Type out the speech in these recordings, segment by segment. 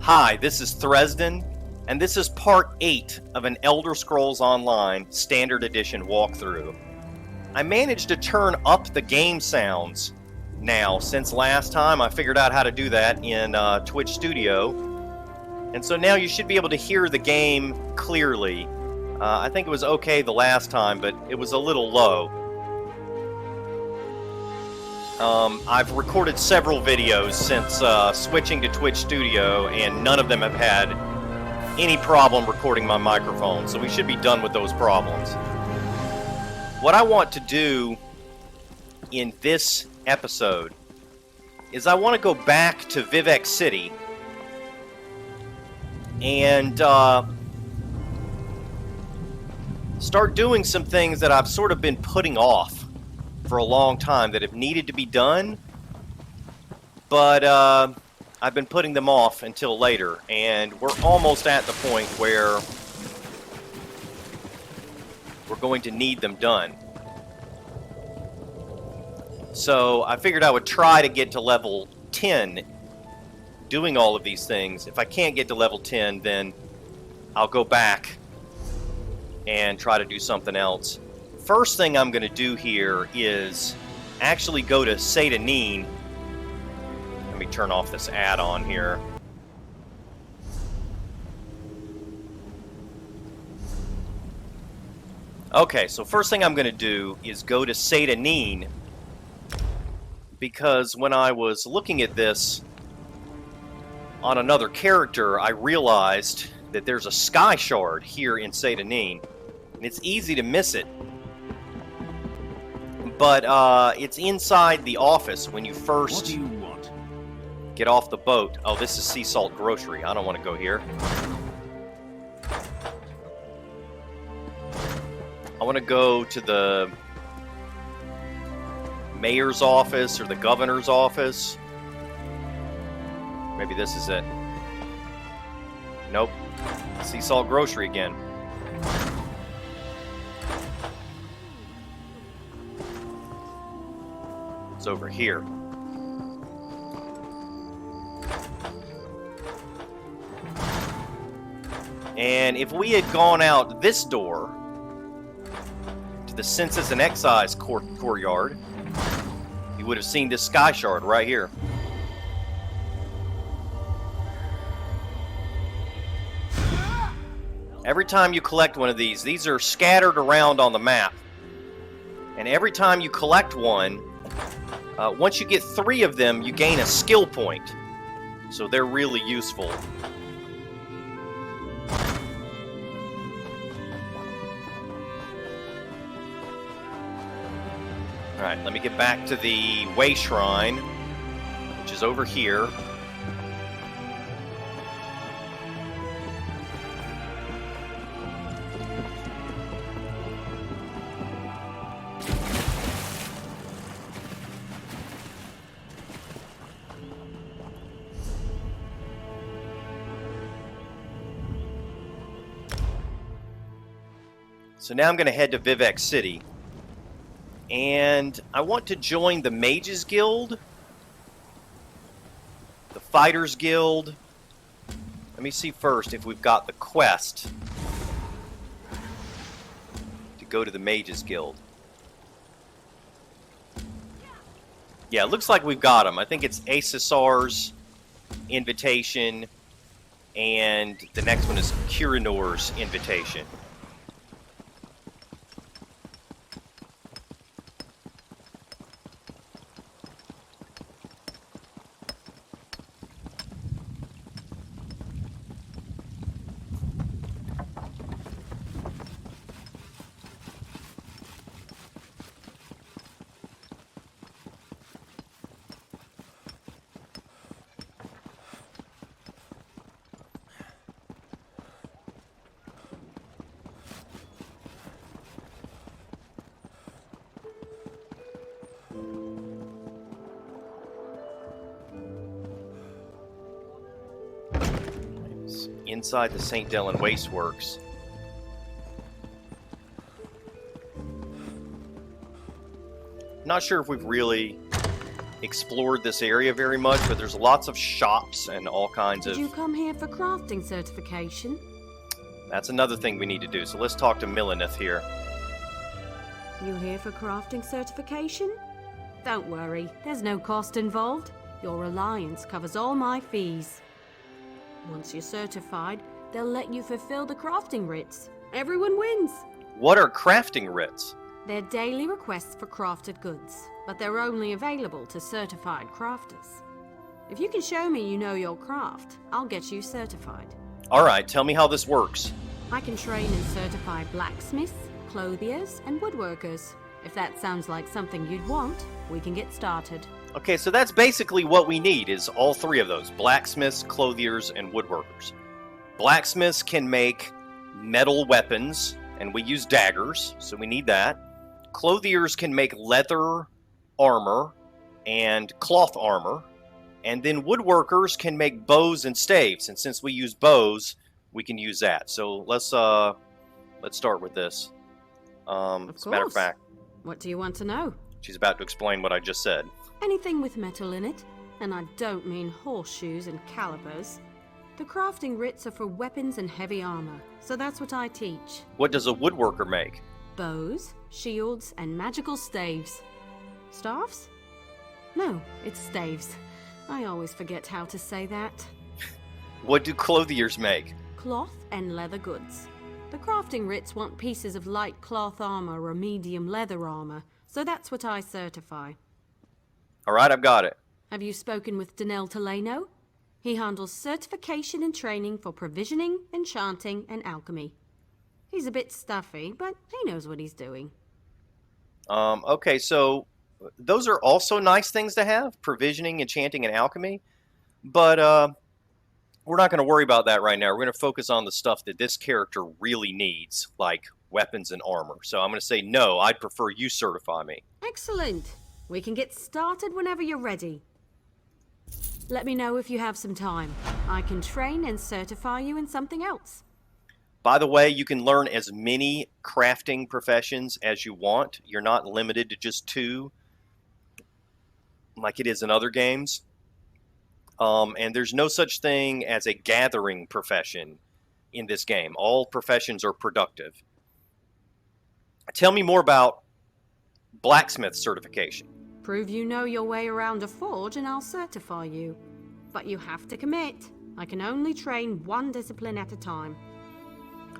Hi, this is Thresden, and this is part 8 of an Elder Scrolls Online Standard Edition walkthrough. I managed to turn up the game sounds now since last time. I figured out how to do that in Twitch Studio, and so now you should be able to hear the game clearly. I think it was okay the last time, but it was a little low. I've recorded several videos since switching to Twitch Studio, and none of them have had any problem recording my microphone, so we should be done with those problems. What I want to do in this episode is I want to go back to Vivec City and start doing some things that I've sort of been putting off for a long time that have needed to be done, but I've been putting them off until later, and we're almost at the point where we're going to need them done. So I figured I would try to get to level 10 doing all of these things. If I can't get to level 10, then I'll go back and try to do something else. First thing I'm going to do here is actually go to Satanine. Let me turn off this add-on here. Okay, so first thing I'm going to do is go to Satanine, because when I was looking at this on another character, I realized that there's a sky shard here in Satanine, and it's easy to miss it. But it's inside the office when you first What do you want? Get off the boat. Oh, this is Sea Salt Grocery. I don't want to go here. I want to go to the mayor's office or the governor's office. Maybe this is it. Nope. Sea Salt Grocery again. It's over here. And if we had gone out this door to the Census and Excise courtyard, you would have seen this sky shard right here. Every time you collect one of these are scattered around on the map. And every time you collect one, once you get 3 of them, you gain a skill point. So they're really useful. Alright, let me get back to the Way Shrine, which is over here. So now I'm going to head to Vivec City, and I want to join the Mages Guild, the Fighters Guild. Let me see first if we've got the quest to go to the Mages Guild. Yeah, it looks like we've got them. I think it's Aicessar's invitation, and the next one is Curinure's invitation. Inside the St. Dellen Wasteworks. Not sure if we've really explored this area very much, but there's lots of shops and all kinds of... Did you come here for crafting certification? That's another thing we need to do, so let's talk to Millenith here. You here for crafting certification? Don't worry, there's no cost involved. Your alliance covers all my fees. Once you're certified, they'll let you fulfill the crafting writs. Everyone wins. What are crafting writs? They're daily requests for crafted goods, but they're only available to certified crafters. If you can show me you know your craft, I'll get you certified. Alright, tell me how this works. I can train and certify blacksmiths, clothiers, and woodworkers. If that sounds like something you'd want, we can get started. Okay, so that's basically what we need, is all three of those. Blacksmiths, clothiers, and woodworkers. Blacksmiths can make metal weapons, and we use daggers, so we need that. Clothiers can make leather armor and cloth armor. And then woodworkers can make bows and staves, and since we use bows, we can use that. So let's start with this. As a matter of fact, what do you want to know? She's about to explain what I just said. Anything with metal in it, and I don't mean horseshoes and calipers. The crafting writs are for weapons and heavy armor, so that's what I teach. What does a woodworker make? Bows, shields, and magical staves. Staffs? No, it's staves. I always forget how to say that. What do clothiers make? Cloth and leather goods. The crafting writs want pieces of light cloth armor or medium leather armor, so that's what I certify. Alright, I've got it. Have you spoken with Tulino? He handles certification and training for provisioning, enchanting, and alchemy. He's a bit stuffy, but he knows what he's doing. Okay, so those are also nice things to have, provisioning, enchanting, and alchemy, but we're not going to worry about that right now. We're going to focus on the stuff that this character really needs, like weapons and armor. So I'm going to say no, I'd prefer you certify me. Excellent. We can get started whenever you're ready. Let me know if you have some time. I can train and certify you in something else. By the way, you can learn as many crafting professions as you want. You're not limited to just 2, like it is in other games. And there's no such thing as a gathering profession in this game. All professions are productive. Tell me more about Blacksmith Certification. Prove you know your way around a forge and I'll certify you. But you have to commit. I can only train one discipline at a time.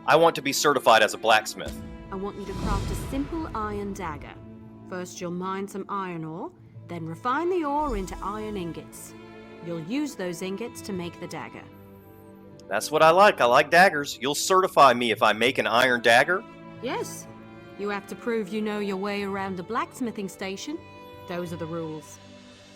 I want to be certified as a blacksmith. I want you to craft a simple iron dagger. First you'll mine some iron ore, then refine the ore into iron ingots. You'll use those ingots to make the dagger. That's what I like. I like daggers. You'll certify me if I make an iron dagger? Yes. You have to prove you know your way around the blacksmithing station. Those are the rules.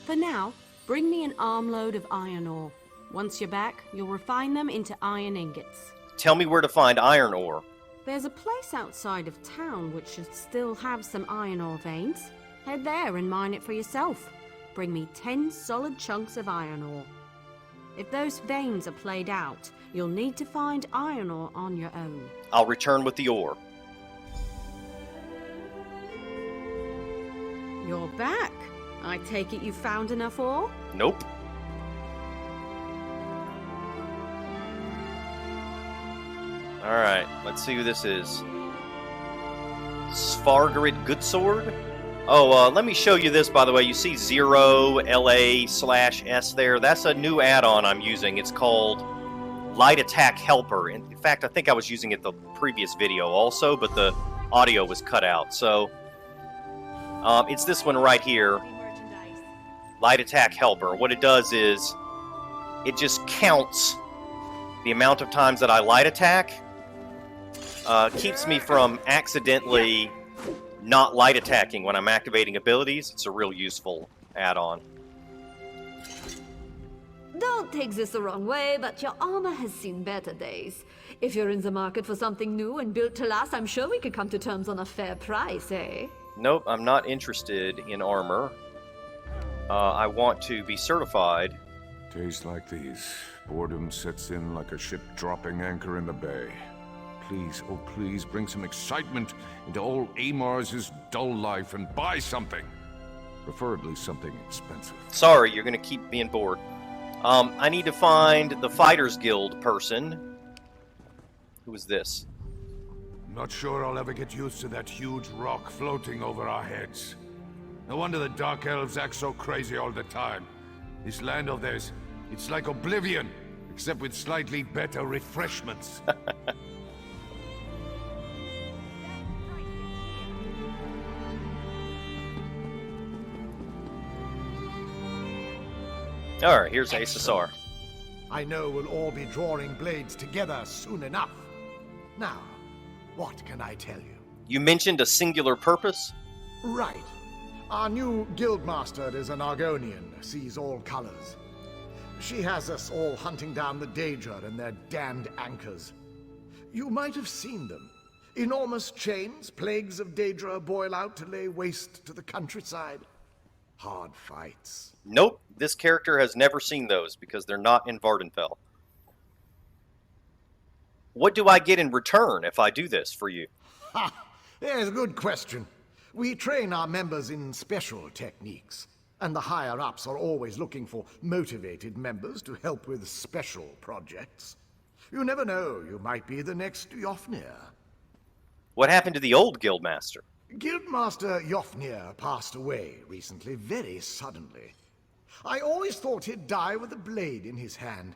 For now, bring me an armload of iron ore. Once you're back, you'll refine them into iron ingots. Tell me where to find iron ore. There's a place outside of town which should still have some iron ore veins. Head there and mine it for yourself. Bring me 10 solid chunks of iron ore. If those veins are played out, you'll need to find iron ore on your own. I'll return with the ore. You're back. I take it you found enough ore? Nope. Alright, let's see who this is. Svargarid Goodsword? Oh, let me show you this, by the way. You see 0LA/S there? That's a new add-on I'm using. It's called Light Attack Helper. In fact, I think I was using it the previous video also, but the audio was cut out. So, it's this one right here. Light Attack Helper. What it does is, it just counts the amount of times that I light attack. Keeps me from accidentally not light attacking when I'm activating abilities. It's a real useful add-on. Don't take this the wrong way, but your armor has seen better days. If you're in the market for something new and built to last, I'm sure we could come to terms on a fair price, eh? Nope, I'm not interested in armor. I want to be certified. Days like these, boredom sets in like a ship dropping anchor in the bay. Please, oh please, bring some excitement into old Amar's dull life and buy something. Preferably something expensive. Sorry, you're gonna keep being bored. I need to find the Fighters Guild person. Who is this? Not sure I'll ever get used to that huge rock floating over our heads. No wonder the Dark Elves act so crazy all the time. This land of theirs, it's like Oblivion, except with slightly better refreshments. Alright, here's Aicessar. I know we'll all be drawing blades together soon enough. Now, what can I tell you? You mentioned a singular purpose? Right. Our new guildmaster is an Argonian, sees all colors. She has us all hunting down the Dagger and their damned anchors. You might have seen them. Enormous chains, plagues of Daedra boil out to lay waste to the countryside. Hard fights. Nope, this character has never seen those because they're not in Vardenfell. What do I get in return if I do this for you? Ha! There's a good question. We train our members in special techniques, and the higher-ups are always looking for motivated members to help with special projects. You never know, you might be the next Yofnir. What happened to the old guildmaster? Guildmaster Yofnir passed away recently, very suddenly. I always thought he'd die with a blade in his hand,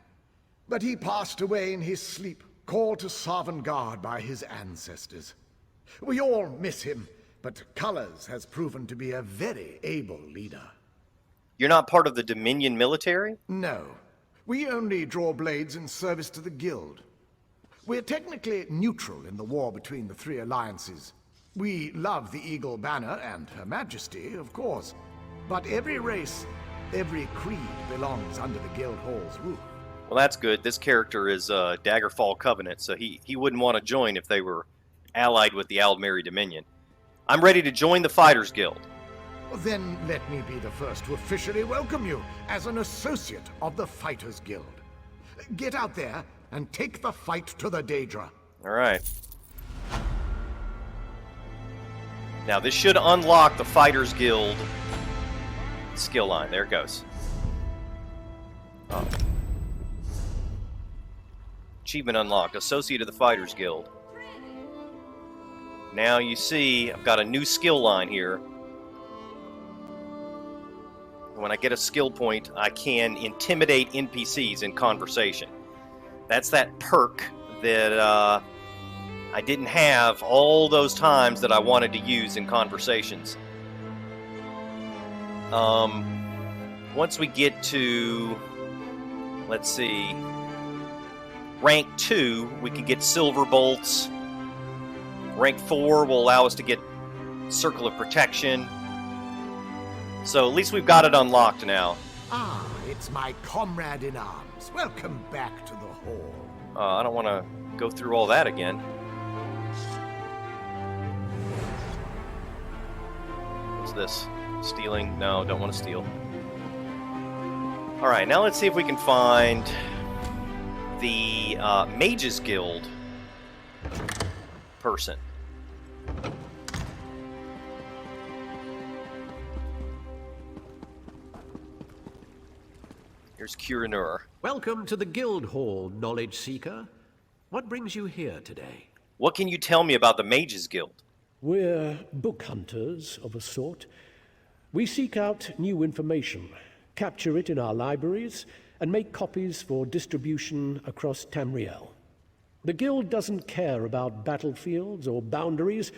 but he passed away in his sleep, called to Sovngarde by his ancestors. We all miss him, but Colors has proven to be a very able leader. You're not part of the Dominion military? No. We only draw blades in service to the Guild. We're technically neutral in the war between the three alliances. We love the Eagle Banner and Her Majesty, of course. But every race, every creed belongs under the Guildhall's roof. Well, that's good. This character is Daggerfall Covenant, so he wouldn't want to join if they were allied with the Aldmeri Dominion. I'm ready to join the Fighters Guild. Then let me be the first to officially welcome you as an associate of the Fighters Guild. Get out there and take the fight to the Daedra. All right. Now, this should unlock the Fighters Guild skill line. There it goes. Oh. Achievement unlocked. Associate of the Fighters Guild. Now you see I've got a new skill line here. When I get a skill point, I can intimidate NPCs in conversation. That's that perk that I didn't have all those times that I wanted to use in conversations. Once we get to, let's see, rank 2, we can get silver bolts. Rank 4 will allow us to get Circle of Protection. So at least we've got it unlocked now. Ah, it's my comrade in arms. Welcome back to the hall. I don't want to go through all that again. What's this? Stealing? No, don't want to steal. Alright, now let's see if we can find the Mages Guild person. Here's Curinure. Welcome to the Guildhall, Knowledge Seeker. What brings you here today? What can you tell me about the Mages Guild? We're book hunters of a sort. We seek out new information, capture it in our libraries, and make copies for distribution across Tamriel. The Guild doesn't care about battlefields or boundaries,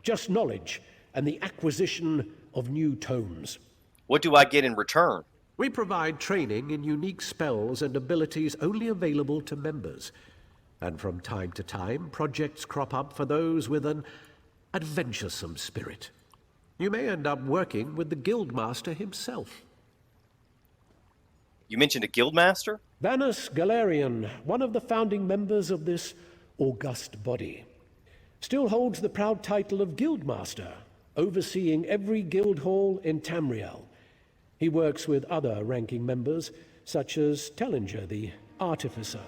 just knowledge and the acquisition of new tomes. What do I get in return? We provide training in unique spells and abilities only available to members. And from time to time, projects crop up for those with an adventuresome spirit. You may end up working with the Guildmaster himself. You mentioned a Guildmaster? Vanus Galarian, one of the founding members of this august body, still holds the proud title of Guildmaster, overseeing every guild hall in Tamriel. He works with other ranking members, such as Tellinger, the Artificer,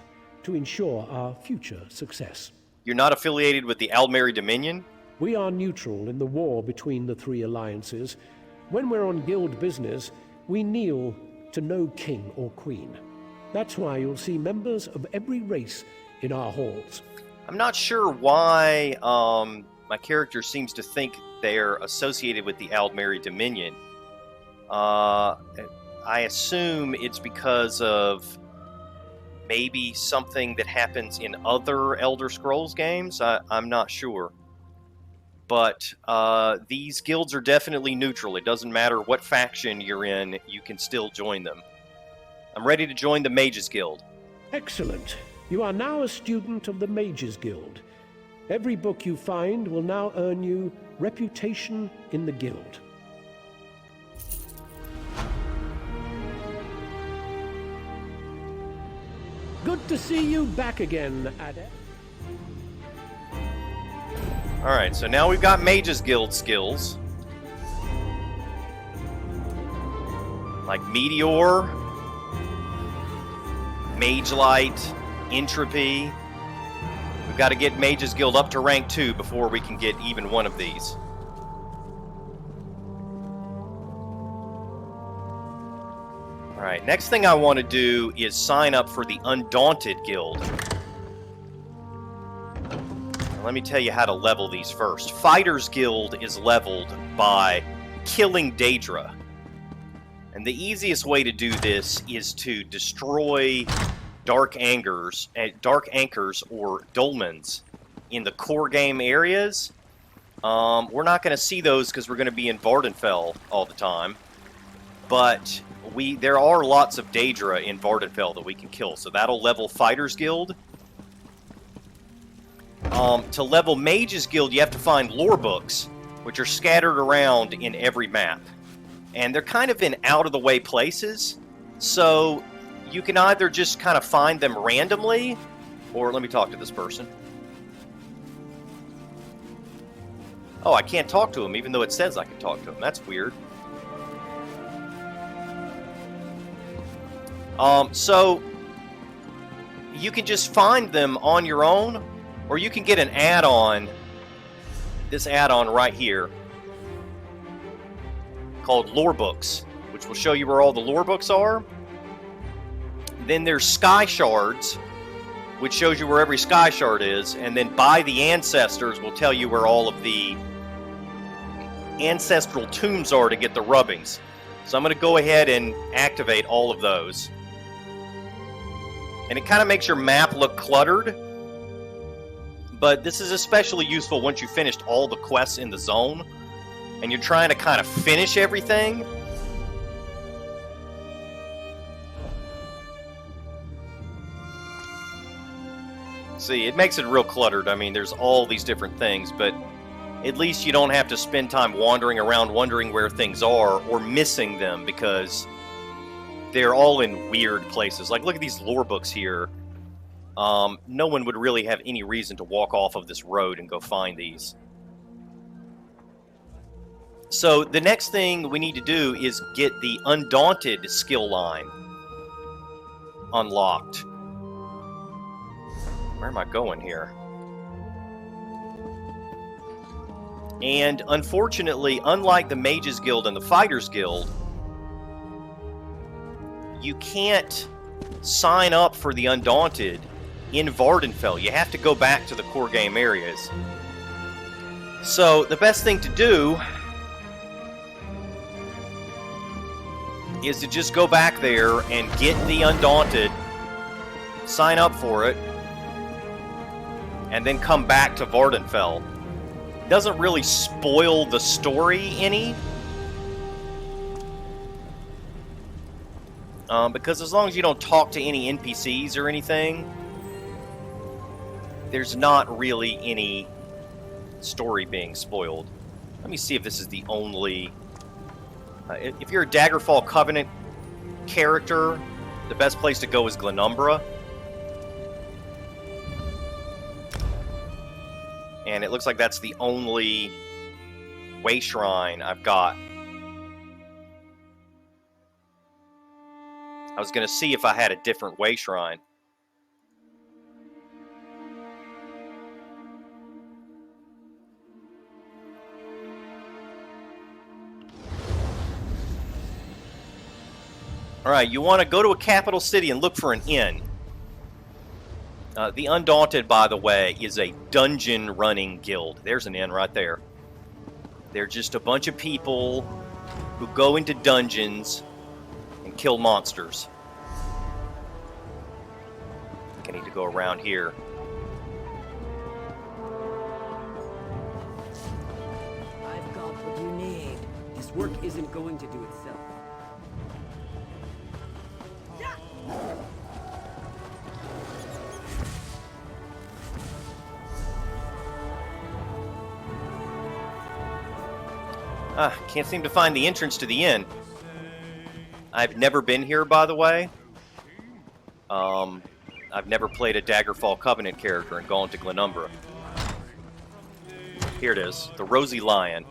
to ensure our future success. You're not affiliated with the Aldmeri Dominion? We are neutral in the war between the three alliances, When we're on guild business, we kneel to no king or queen. That's why you'll see members of every race in our halls. I'm not sure why my character seems to think they're associated with the Aldmeri Dominion. I assume it's because of maybe something that happens in other Elder Scrolls games. I'm not sure. But these guilds are definitely neutral. It doesn't matter what faction you're in, you can still join them. I'm ready to join the Mages Guild. Excellent. You are now a student of the Mages Guild. Every book you find will now earn you reputation in the guild. Good to see you back again, Adept. Alright, so now we've got Mages Guild skills. Like Meteor, Mage Light, Entropy. We've got to get Mages Guild up to rank 2 before we can get even one of these. Alright, next thing I want to do is sign up for the Undaunted Guild. Now, let me tell you how to level these first. Fighters Guild is leveled by killing Daedra. And the easiest way to do this is to destroy dark anchors or dolmens in the core game areas. We're not going to see those because we're going to be in Vardenfell all the time. But there are lots of Daedra in Vardenfell that we can kill, so that'll level Fighters Guild. To level Mages Guild, you have to find lore books, which are scattered around in every map. And they're kind of in out-of-the-way places, so you can either just kind of find them randomly, or let me talk to this person. Oh, I can't talk to him, even though it says I can talk to him. That's weird. So you can just find them on your own, or you can get an add-on, this add-on right here, called Lore Books, which will show you where all the lore books are. Then there's Sky Shards, which shows you where every Sky Shard is, and then By the Ancestors will tell you where all of the Ancestral Tombs are to get the rubbings. So I'm going to go ahead and activate all of those. And it kind of makes your map look cluttered, but this is especially useful once you've finished all the quests in the zone, and you're trying to kind of finish everything. See, it makes it real cluttered. I mean, there's all these different things, but at least you don't have to spend time wandering around wondering where things are or missing them because they're all in weird places. Like, look at these lore books here. No one would really have any reason to walk off of this road and go find these. So the next thing we need to do is get the Undaunted skill line unlocked. Where am I going here? And unfortunately, unlike the Mages Guild and the Fighters Guild, you can't sign up for the Undaunted in Vardenfell. You have to go back to the core game areas. So the best thing to do is to just go back there and get the Undaunted, sign up for it, and then come back to Vardenfell. Doesn't really spoil the story any. Because as long as you don't talk to any NPCs or anything, there's not really any story being spoiled. Let me see if this is the only... if you're a Daggerfall Covenant character, the best place to go is Glenumbra. And it looks like that's the only way shrine I've got. I was going to see if I had a different way shrine. Alright, you want to go to a capital city and look for an inn. The Undaunted, by the way, is a dungeon-running guild. There's an inn right there. They're just a bunch of people who go into dungeons and kill monsters. I think I need to go around here. I've got what you need. This work isn't going to do itself. Can't seem to find the entrance to the inn. I've never been here, by the way. I've never played a Daggerfall Covenant character and gone to Glenumbra. Here it is, the Rosy Lion.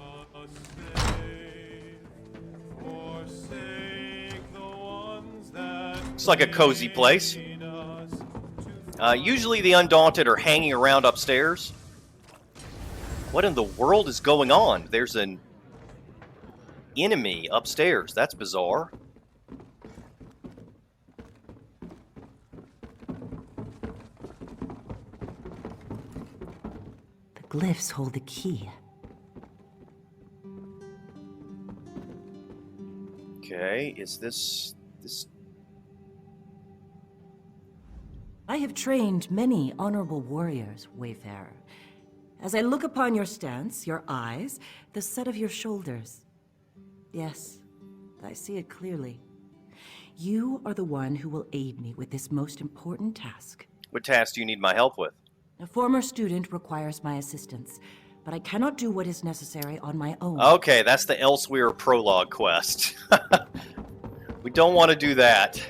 It's like a cozy place. Usually the Undaunted are hanging around upstairs. What in the world is going on? There's an enemy upstairs. That's bizarre. The glyphs hold the key. Okay, is this... I have trained many honorable warriors, Wayfarer. As I look upon your stance, your eyes, the set of your shoulders. Yes, I see it clearly. You are the one who will aid me with this most important task. What task do you need my help with? A former student requires my assistance, but I cannot do what is necessary on my own. Okay, that's the Elsewhere Prologue quest. We don't want to do that.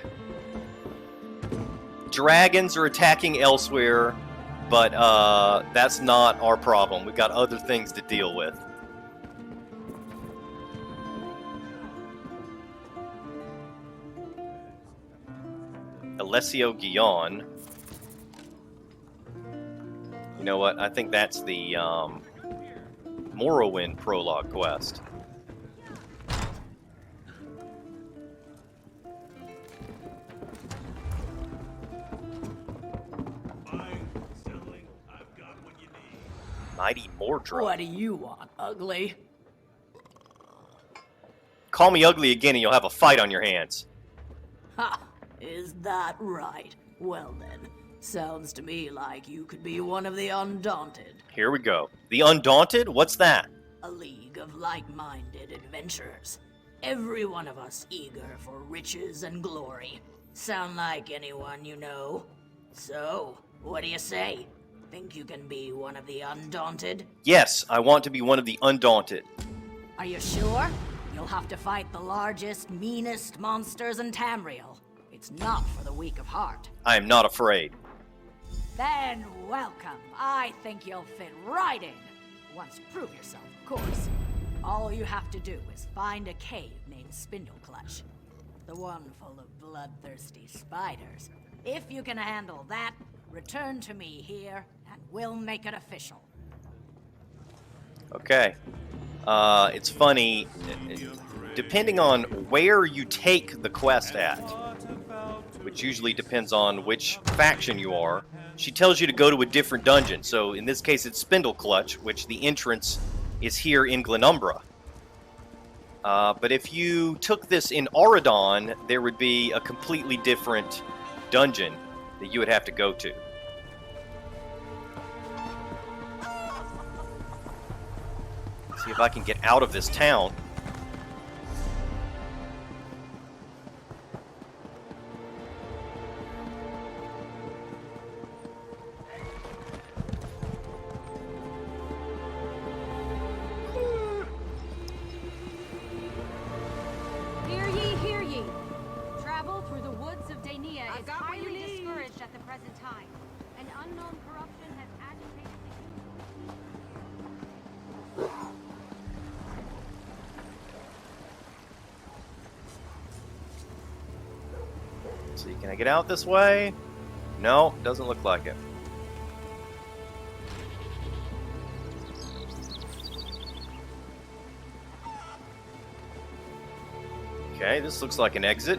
Dragons are attacking Elsewhere, but that's not our problem. We've got other things to deal with. Alessio Guion. You know what? I think that's the Morrowind Prologue quest. Mighty Mordra. What do you want, ugly? Call me ugly again and you'll have a fight on your hands. Ha! Is that right? Well then, sounds to me like you could be one of the Undaunted. Here we go. The Undaunted? What's that? A league of like-minded adventurers. Every one of us eager for riches and glory. Sound like anyone you know? So, what do you say? Think you can be one of the Undaunted? Yes, I want to be one of the Undaunted. Are you sure? You'll have to fight the largest, meanest monsters in Tamriel. It's not for the weak of heart. I am not afraid. Then welcome. I think you'll fit right in. Once you prove yourself, of course. All you have to do is find a cave named Spindle Clutch. The one full of bloodthirsty spiders. If you can handle that, return to me here, and we'll make it official. Okay. It's funny, depending on where you take the quest at, which usually depends on which faction you are, she tells you to go to a different dungeon. So in this case it's Spindle Clutch, which the entrance is here in Glenumbra. But if you took this in Auradon, there would be a completely different dungeon that you would have to go to. See if I can get out of this town. Hear ye, hear ye. Travel through the woods of Daenia is highly discouraged at the present time. An unknown corruption has agitated the See, can I get out this way? No, doesn't look like it. Okay, this looks like an exit.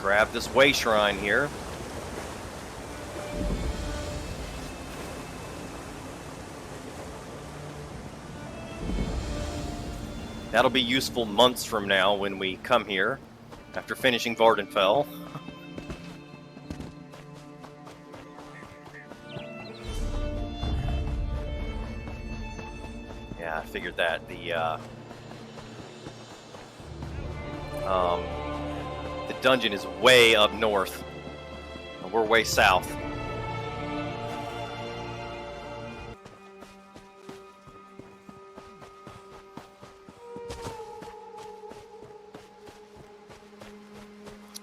Grab this way shrine here. That'll be useful months from now when we come here after finishing Vardenfell. Yeah, I figured that. The dungeon is way up north, and we're way south.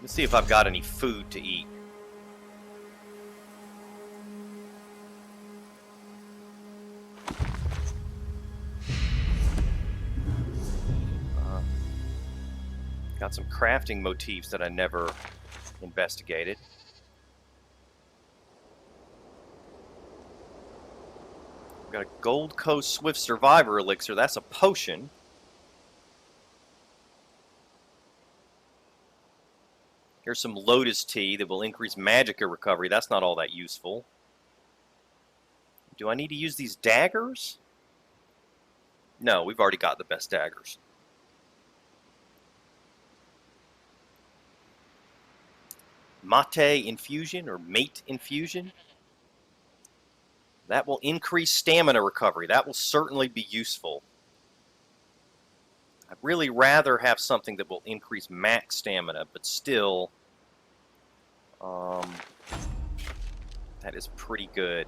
Let's see if I've got any food to eat. Got some crafting motifs that I never investigated. Got a Gold Coast Swift Survivor elixir. That's a potion. Here's some Lotus Tea that will increase magicka recovery. That's not all that useful. Do I need to use these daggers? No, we've already got the best daggers. Mate infusion or mate infusion. That will increase stamina recovery. That will certainly be useful. I'd really rather have something that will increase max stamina, but still, that is pretty good.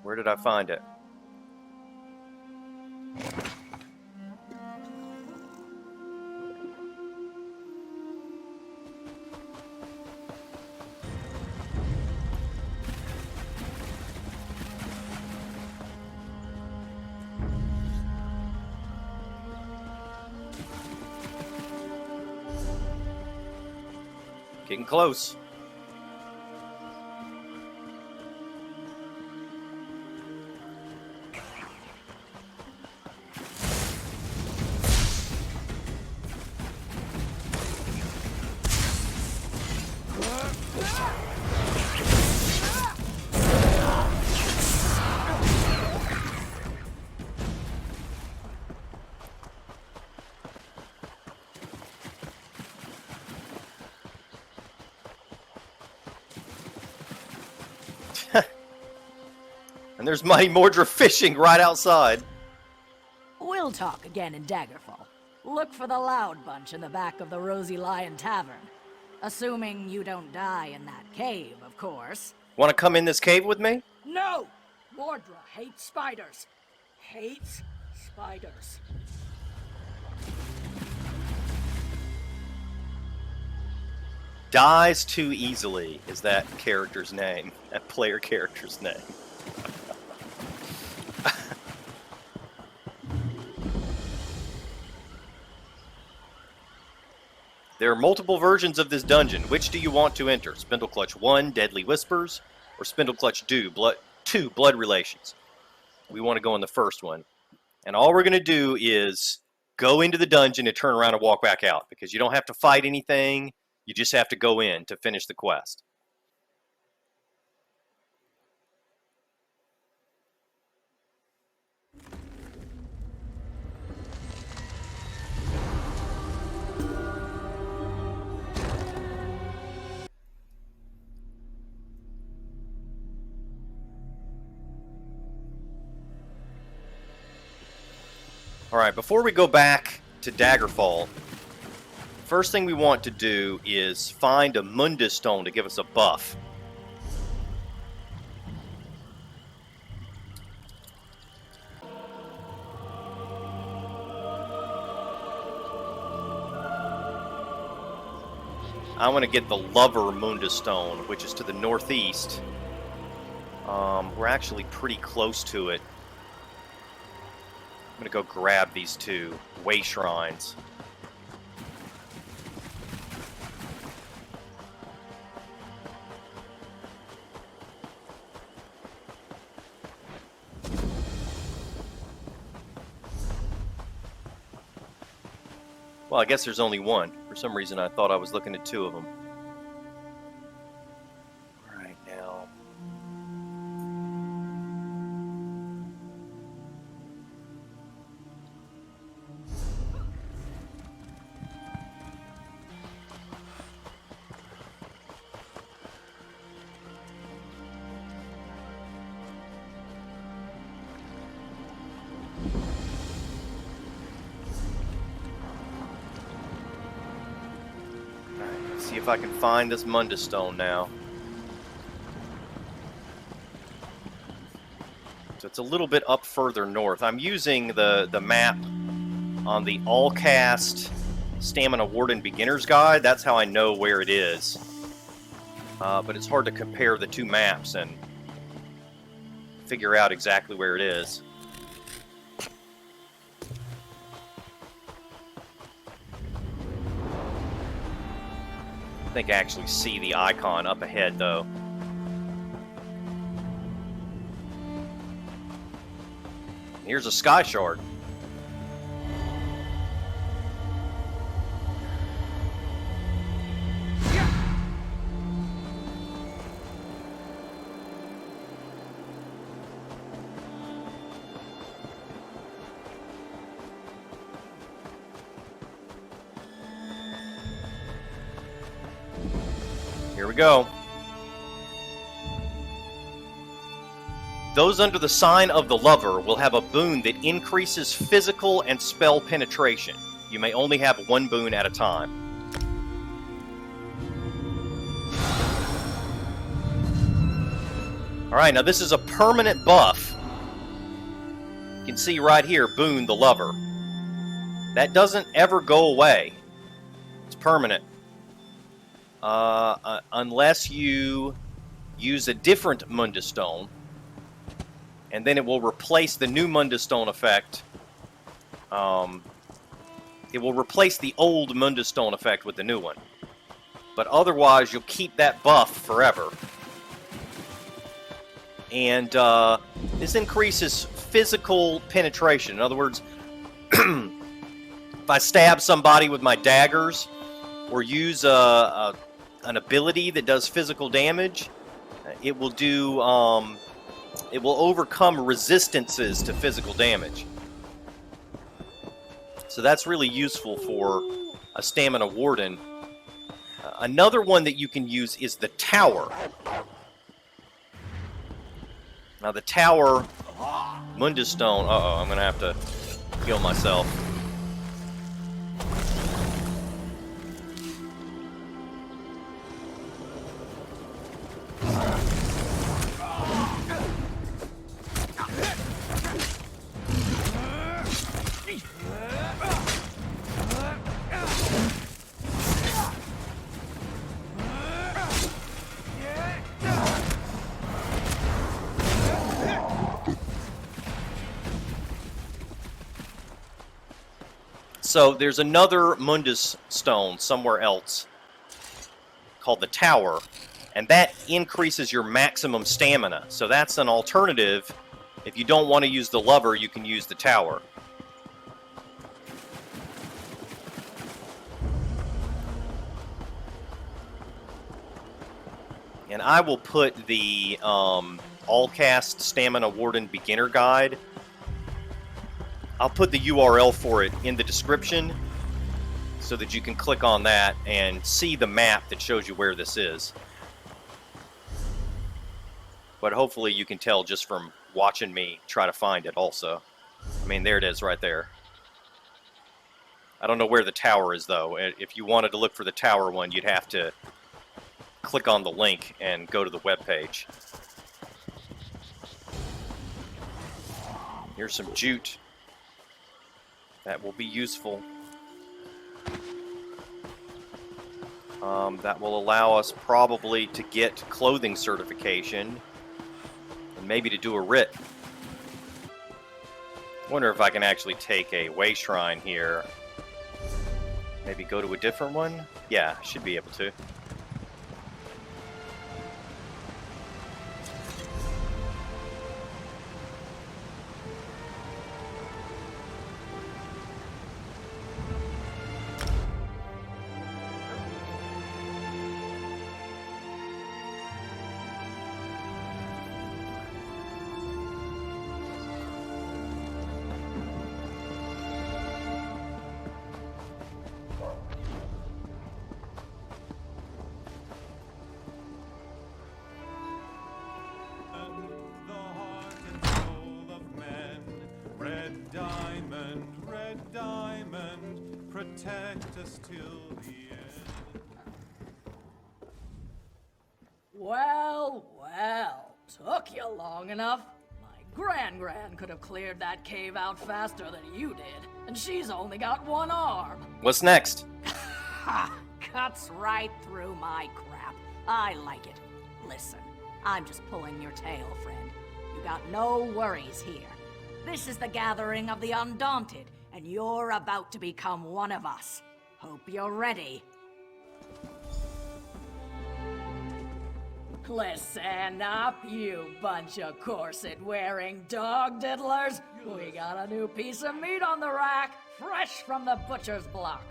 Where did I find it? Getting close. And there's Mighty Mordra fishing right outside. We'll talk again in Daggerfall. Look for the Loud Bunch in the back of the Rosy Lion Tavern. Assuming you don't die in that cave, of course. Want to come in this cave with me? No! Mordra hates spiders. Hates spiders. Dies too easily is that character's name. That player character's name. There are multiple versions of this dungeon. Which do you want to enter? Spindleclutch 1, Deadly Whispers, or Spindleclutch 2, Blood Relations? We want to go in the first one. And all we're going to do is go into the dungeon and turn around and walk back out, because you don't have to fight anything. You just have to go in to finish the quest. Alright, before we go back to Daggerfall, first thing we want to do is find a Mundus Stone to give us a buff. I want to get the Lover Mundus Stone, which is to the northeast. We're actually pretty close to it. I'm going to go grab these two way shrines. Well, I guess there's only one. For some reason, I thought I was looking at two of them. All right, now. See if I can find this Mundus Stone now. So it's a little bit up further north. I'm using the map on the All-Cast Stamina Warden Beginner's Guide. That's how I know where it is. But it's hard to compare the two maps and figure out exactly where it is. I think I actually see the icon up ahead, though. Here's a sky shard. Here we go. Those under the sign of the Lover will have a boon that increases physical and spell penetration. You may only have one boon at a time. Alright, now this is a permanent buff. You can see right here, Boon the Lover. That doesn't ever go away. It's permanent. Unless you use a different Mundus Stone, and then it will replace the new Mundus Stone effect. It will replace the old Mundus Stone effect with the new one. But otherwise, you'll keep that buff forever. And this increases physical penetration. In other words, if I stab somebody with my daggers, or use an ability that does physical damage, it will do it will overcome resistances to physical damage. So that's really useful for a stamina warden. Another one that you can use is the tower. Now the tower, Mundus Stone. Uh-oh, I'm gonna have to heal myself. So there's another Mundus Stone somewhere else called the Tower, and that increases your maximum stamina. So that's an alternative. If you don't want to use the Lover, you can use the Tower. And I will put the All-Cast Stamina Warden Beginner Guide. I'll put the URL for it in the description so that you can click on that and see the map that shows you where this is. But hopefully you can tell just from watching me try to find it also. I mean, there it is right there. I don't know where the tower is, though. If you wanted to look for the tower one, you'd have to click on the link and go to the webpage. Here's some jute. That will be useful. That will allow us probably to get Clothing Certification and maybe to do a writ. Wonder if I can actually take a way shrine here. Maybe go to a different one? Yeah, should be able to. protect us till the end. Well, well, took you long enough. My gran could have cleared that cave out faster than you did, and she's only got one arm. What's next? Ha! Cuts right through my crap. I like it. Listen, I'm just pulling your tail, friend. You got no worries here. This is the gathering of the Undaunted, and you're about to become one of us. Hope you're ready. Listen up, you bunch of corset-wearing dog diddlers. We got a new piece of meat on the rack, fresh from the butcher's block.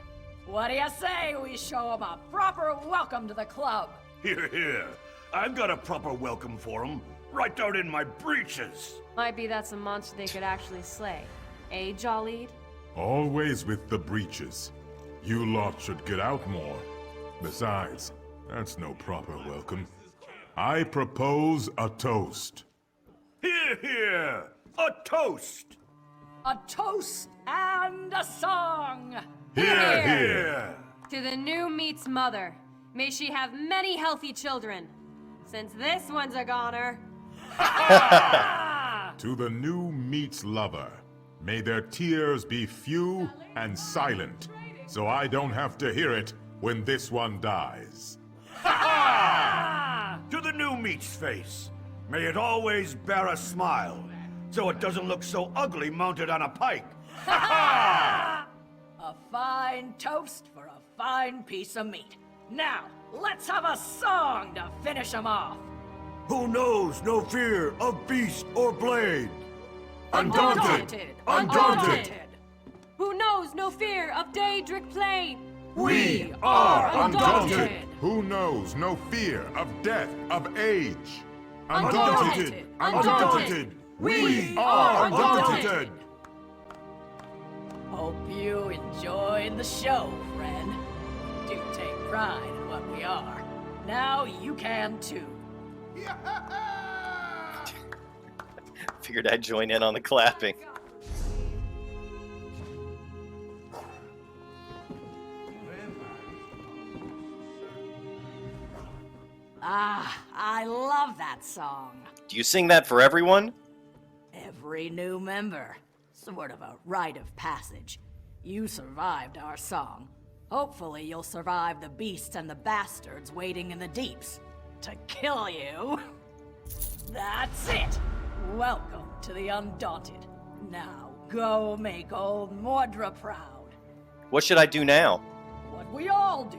What do you say we show 'em a proper welcome to the club? Here, here. I've got a proper welcome for 'em, right down in my breeches. Might be that's a monster they could actually slay. Eh, Jollied? Always with the breeches. You lot should get out more. Besides, that's no proper welcome. I propose a toast. Here, here. A toast. A toast and a song. Here, here. To the new meat's mother. May she have many healthy children. Since this one's a goner. To the new meat's lover. May their tears be few and silent, so I don't have to hear it when this one dies. To the new meat's face. May it always bear a smile, so it doesn't look so ugly mounted on a pike. A fine toast for a fine piece of meat. Now, let's have a song to finish 'em off. Who knows no fear of beast or blade? Undaunted! Undaunted! Who knows no fear of Daedric Plain? We are undaunted! Who knows no fear of death, of age? Undaunted! Undaunted! We are undaunted! Hope you enjoyed the show, friend. Do take pride in what we are. Now you can too. Figured I'd join in on the clapping. Ah, I love that song. Do you sing that for everyone? Every new member. Sort of a rite of passage. You survived our song. Hopefully you'll survive the beasts and the bastards waiting in the deeps to kill you. That's it. Welcome to the Undaunted. Now go make old Mordra proud. What should I do now? What we all do.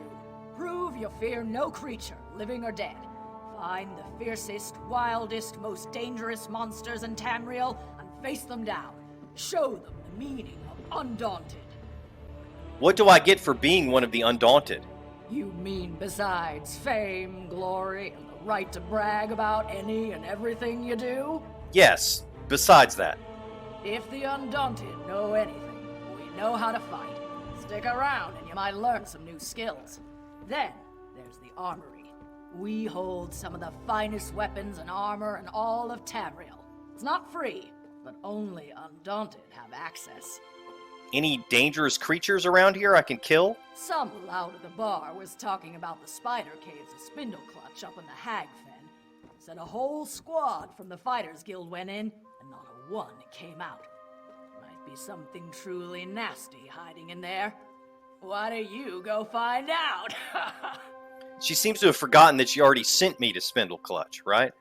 Prove you fear no creature, living or dead. Find the fiercest, wildest, most dangerous monsters in Tamriel and face them down. Show them the meaning of Undaunted. What do I get for being one of the Undaunted? You mean besides fame, glory, and the right to brag about any and everything you do? Yes, besides that. If the Undaunted know anything, we know how to fight. Stick around and you might learn some new skills. Then, there's the armory. We hold some of the finest weapons and armor in all of Tamriel. It's not free, but only Undaunted have access. Any dangerous creatures around here I can kill? Some loud at the bar was talking about the spider caves of Spindleclutch up in the Hag Fen. Said a whole squad from the Fighters Guild went in, and not a one came out. Might be something truly nasty hiding in there. Why don't you go find out? She seems to have forgotten that she already sent me to Spindleclutch, right?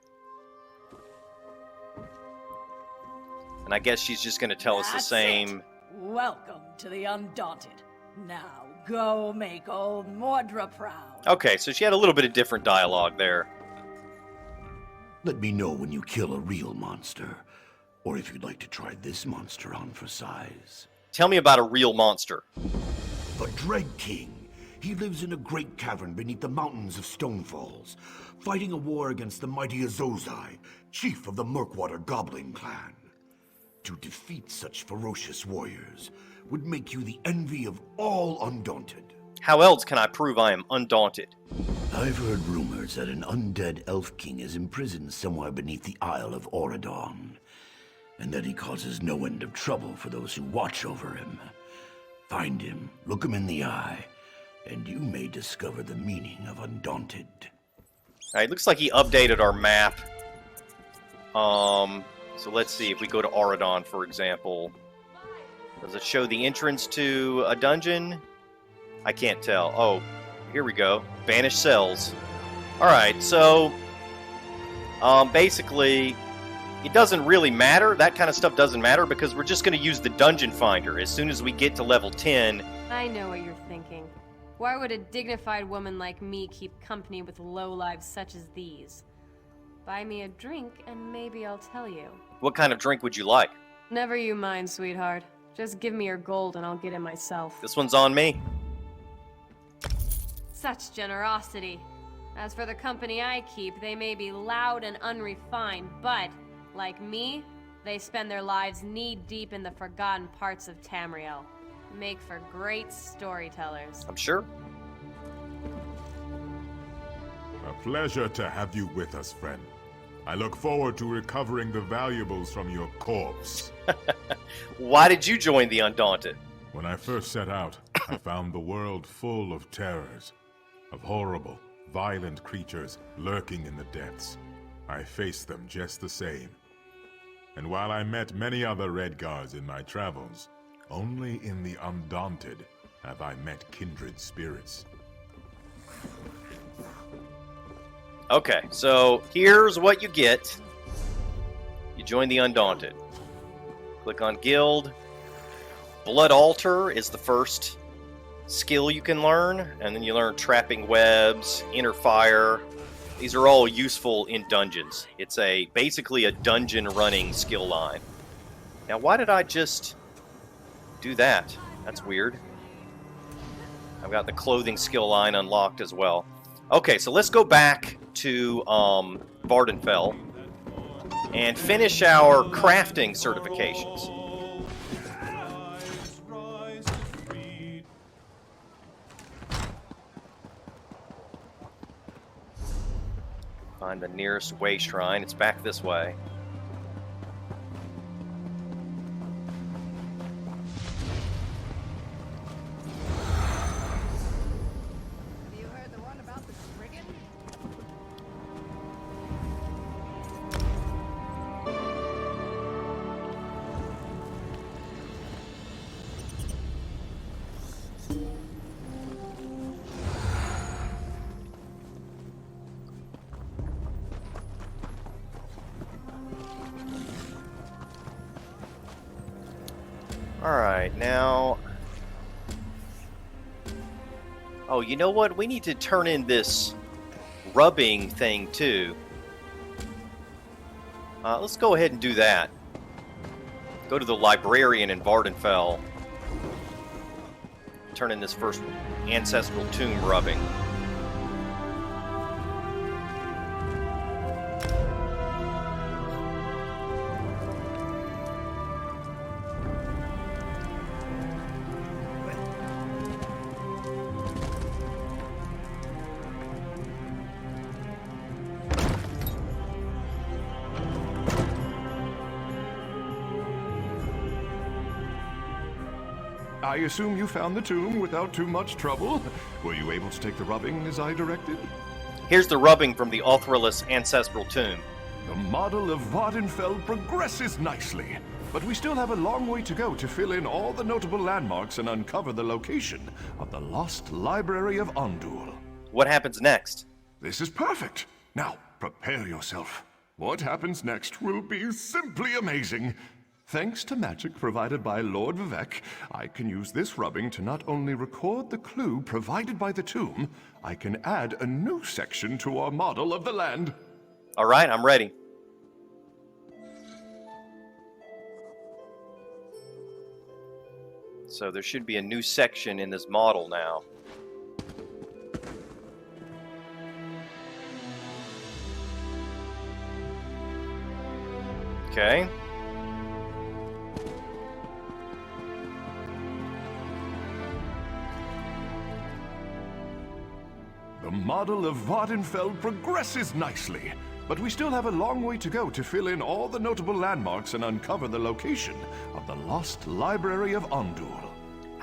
And I guess she's just going to tell us the same. Welcome to the Undaunted. Now go make old Mordra proud. Okay, so she had a little bit of different dialogue there. Let me know when you kill a real monster, or if you'd like to try this monster on for size. Tell me about a real monster. The Dread King. He lives in a great cavern beneath the mountains of Stonefalls, fighting a war against the mighty Azozai, chief of the Murkwater Goblin clan. To defeat such ferocious warriors would make you the envy of all Undaunted. How else can I prove I am undaunted? I've heard rumors that an undead elf king is imprisoned somewhere beneath the Isle of Auradon, and that he causes no end of trouble for those who watch over him. Find him, look him in the eye, and you may discover the meaning of Undaunted. Alright, looks like he updated our map. So let's see, if we go to Auradon, for example. Does it show the entrance to a dungeon? I can't tell. Oh, here we go. Banished cells. Alright, so... basically, it doesn't really matter. That kind of stuff doesn't matter because we're just going to use the dungeon finder as soon as we get to level 10. I know what you're thinking. Why would a dignified woman like me keep company with lowlives such as these? Buy me a drink and maybe I'll tell you. What kind of drink would you like? Never you mind, sweetheart. Just give me your gold and I'll get it myself. This one's on me. Such generosity. As for the company I keep, they may be loud and unrefined, but, like me, they spend their lives knee-deep in the forgotten parts of Tamriel. Make for great storytellers. I'm sure. A pleasure to have you with us, friend. I look forward to recovering the valuables from your corpse. Why did you join the Undaunted? When I first set out, I found the world full of terrors, of horrible, violent creatures lurking in the depths. I faced them just the same. And while I met many other Redguards in my travels, only in the Undaunted have I met kindred spirits. Okay, so here's what you get. You join the Undaunted. Click on Guild. Blood Altar is the first skill you can learn, and then you learn Trapping Webs, Inner Fire. These are all useful in dungeons. It's basically a dungeon running skill line. Now, why did I just do that? That's weird. I've got the clothing skill line unlocked as well. Okay, so let's go back to Vardenfell and finish our crafting certifications. Find the nearest way shrine. It's back this way. Have you heard the one about the brigand? Alright, now... Oh, you know what? We need to turn in this rubbing thing, too. Let's go ahead and do that. Go to the librarian in Vardenfell. Turn in this first Ancestral Tomb rubbing. I assume you found the tomb without too much trouble? Were you able to take the rubbing as I directed? Here's the rubbing from the Authorless Ancestral Tomb. The model of Vardenfell progresses nicely, but we still have a long way to go to fill in all the notable landmarks and uncover the location of the lost library of Ondul. What happens next? This is perfect. Now, prepare yourself. What happens next will be simply amazing. Thanks to magic provided by Lord Vivek, I can use this rubbing to not only record the clue provided by the tomb, I can add a new section to our model of the land. All right, I'm ready. So there should be a new section in this model now. Okay. The model of Vardenfell progresses nicely, but we still have a long way to go to fill in all the notable landmarks and uncover the location of the lost library of Ondul.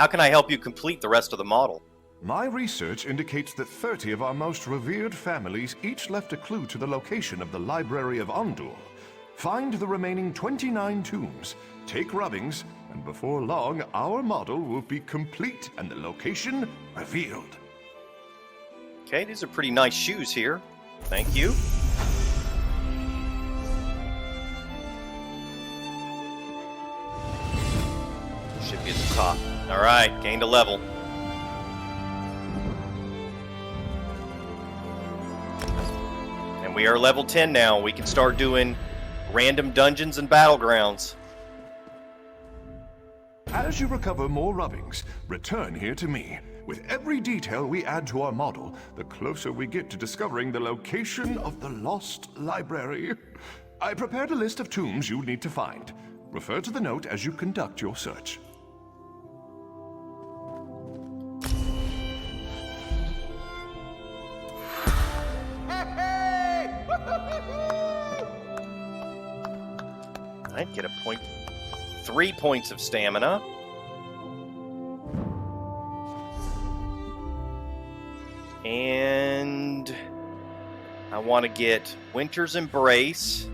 How can I help you complete the rest of the model? My research indicates that 30 of our most revered families each left a clue to the location of the Library of Ondur. Find the remaining 29 tombs, take rubbings, and before long, our model will be complete and the location revealed. Okay, these are pretty nice shoes here. Thank you. Should be at the top. Alright, gained a level. And we are level 10 now. We can start doing random dungeons and battlegrounds. As you recover more rubbings, return here to me. With every detail we add to our model, the closer we get to discovering the location of the lost library. I prepared a list of tombs you'll need to find. Refer to the note as you conduct your search. I'd get a point. 3 points of stamina. And I want to get Winter's Embrace,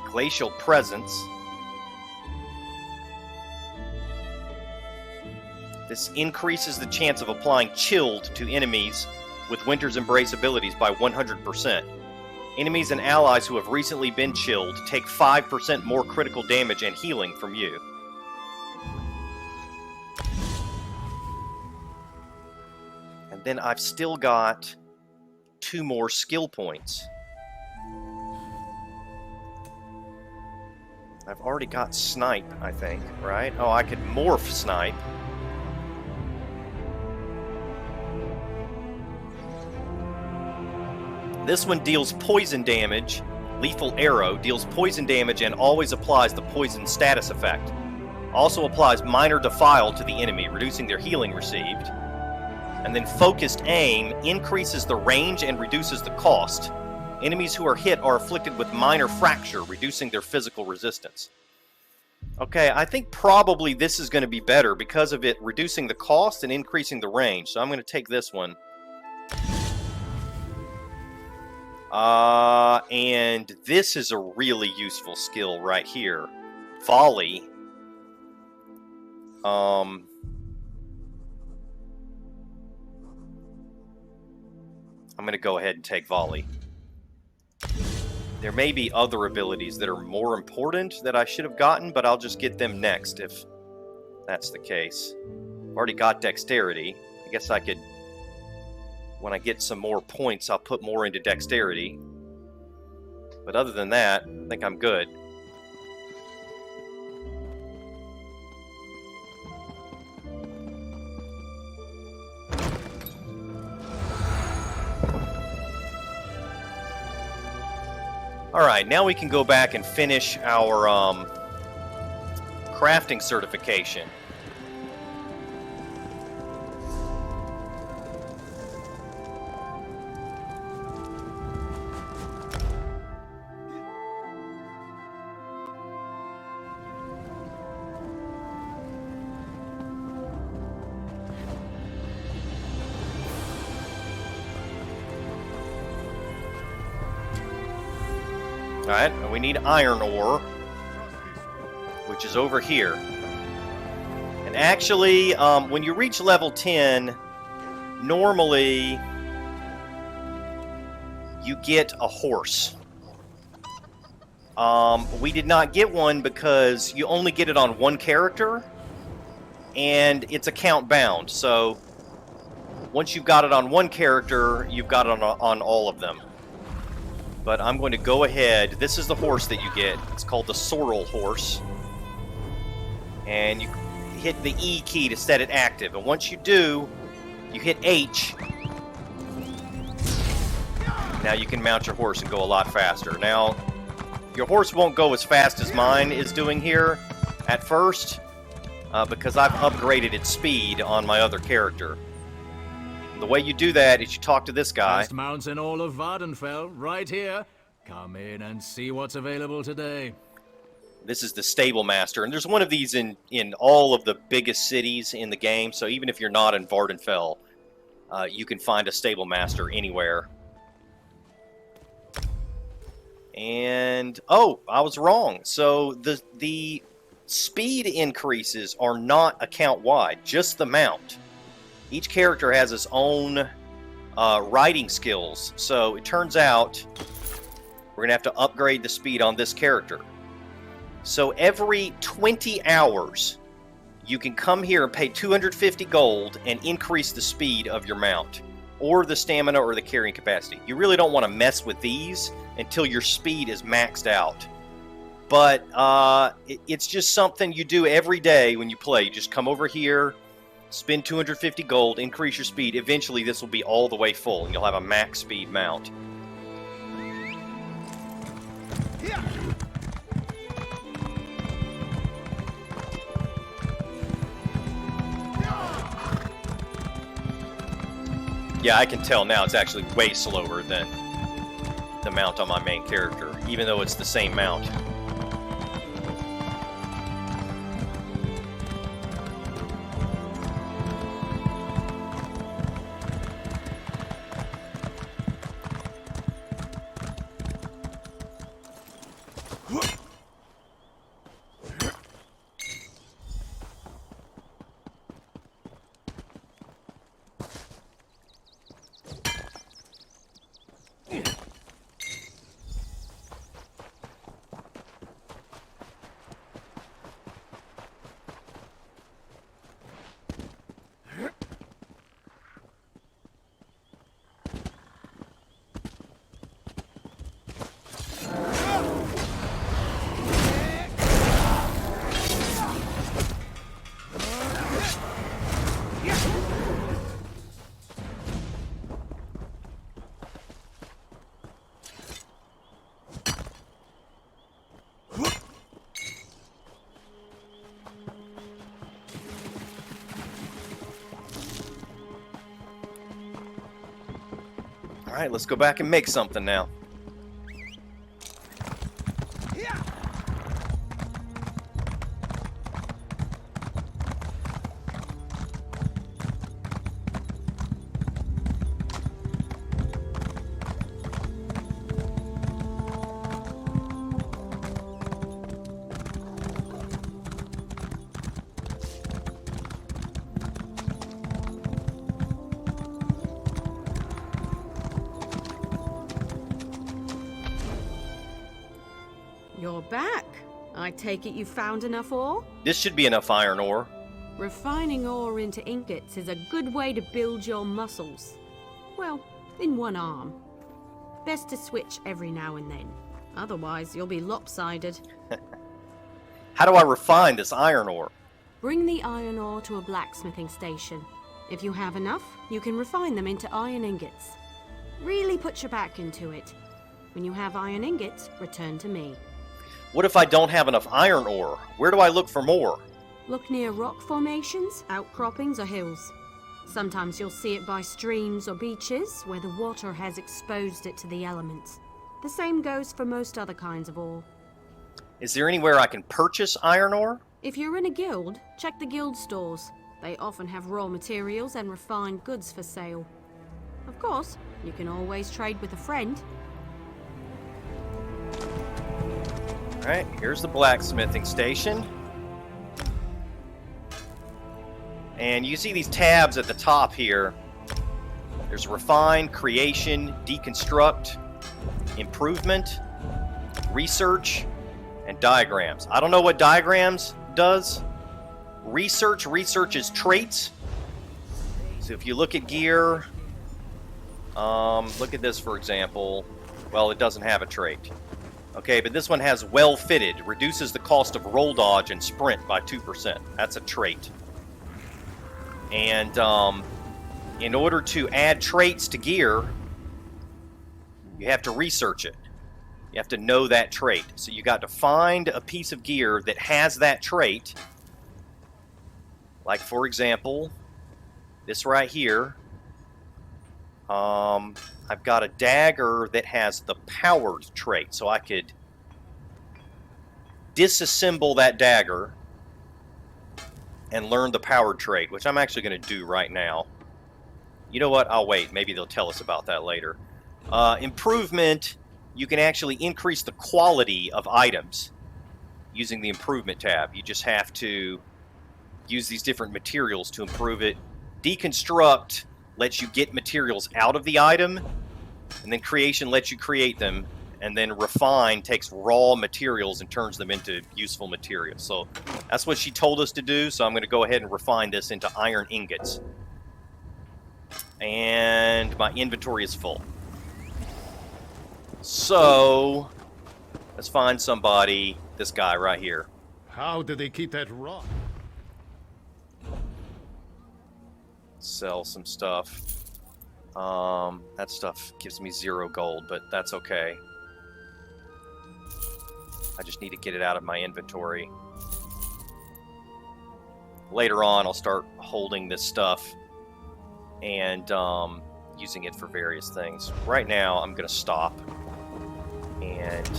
Glacial Presence. This increases the chance of applying Chilled to enemies with Winter's Embrace abilities by 100%. Enemies and allies who have recently been chilled take 5% more critical damage and healing from you. And then I've still got 2 more skill points. I've already got Snipe, I think, right? Oh, I could Morph Snipe. This one deals poison damage. Lethal Arrow deals poison damage and always applies the poison status effect. Also applies Minor Defile to the enemy, reducing their healing received. And then Focused Aim increases the range and reduces the cost. Enemies who are hit are afflicted with Minor Fracture, reducing their physical resistance. Okay, I think probably this is going to be better because of it reducing the cost and increasing the range. So I'm going to take this one. And this is a really useful skill right here. Volley. I'm going to go ahead and take Volley. There may be other abilities that are more important that I should have gotten, but I'll just get them next if that's the case. I've already got Dexterity. I guess I could... When I get some more points, I'll put more into Dexterity. But other than that, I think I'm good. Alright, now we can go back and finish our crafting certification. Alright, and we need iron ore, which is over here. And actually, when you reach level 10, normally you get a horse. We did not get one because you only get it on one character, and it's account bound. So once you've got it on one character, you've got it on all of them. But I'm going to go ahead. This is the horse that you get. It's called the Sorrel Horse. And you hit the E key to set it active. And once you do, you hit H. Now you can mount your horse and go a lot faster. Now, your horse won't go as fast as mine is doing here at first, because I've upgraded its speed on my other character. The way you do that is you talk to this guy. Best mounts in all of Vardenfell, right here. Come in and see what's available today. This is the stable master, and there's one of these in all of the biggest cities in the game. So even if you're not in Vardenfell, you can find a stable master anywhere. And oh, I was wrong. So the speed increases are not account-wide, just the mount. Each character has its own riding skills. So it turns out we're gonna have to upgrade the speed on this character. So every 20 hours, you can come here and pay 250 gold and increase the speed of your mount, or the stamina or the carrying capacity. You really don't want to mess with these until your speed is maxed out. But it's just something you do every day when you play. You just come over here, spend 250 gold, increase your speed. Eventually, this will be all the way full, and you'll have a max speed mount. Yeah, I can tell now it's actually way slower than the mount on my main character, even though it's the same mount. Alright, let's go back and make something now. You're back. I take it you found enough ore? This should be enough iron ore. Refining ore into ingots is a good way to build your muscles. Well, in one arm. Best to switch every now and then. Otherwise, you'll be lopsided. How do I refine this iron ore? Bring the iron ore to a blacksmithing station. If you have enough, you can refine them into iron ingots. Really put your back into it. When you have iron ingots, return to me. What if I don't have enough iron ore? Where do I look for more? Look near rock formations, outcroppings, or hills. Sometimes you'll see it by streams or beaches where the water has exposed it to the elements. The same goes for most other kinds of ore. Is there anywhere I can purchase iron ore? If you're in a guild, check the guild stores. They often have raw materials and refined goods for sale. Of course, you can always trade with a friend. Alright, here's the blacksmithing station. And you see these tabs at the top here. There's refine, creation, deconstruct, improvement, research, and diagrams. I don't know what diagrams does. Research is traits. So if you look at gear, look at this for example. Well, it doesn't have a trait. Okay, but this one has well fitted, reduces the cost of roll dodge and sprint by 2%. That's a trait. And in order to add traits to gear, you have to research it. You have to know that trait. So you got to find a piece of gear that has that trait. Like for example, this right here. I've got a dagger that has the powered trait, so I could disassemble that dagger and learn the power trait, which I'm actually going to do right now. You know what? I'll wait. Maybe they'll tell us about that later. Improvement, you can actually increase the quality of items using the improvement tab. You just have to use these different materials to improve it. Deconstruct lets you get materials out of the item, and then creation lets you create them, and then refine takes raw materials and turns them into useful materials. So that's what she told us to do, so I'm going to go ahead and refine this into iron ingots. And my inventory is full. So let's find somebody, this guy right here. How do they keep that rock? Sell some stuff. That stuff gives me 0 gold, but that's okay. I just need to get it out of my inventory. Later on, I'll start holding this stuff and using it for various things. Right now, I'm going to stop and...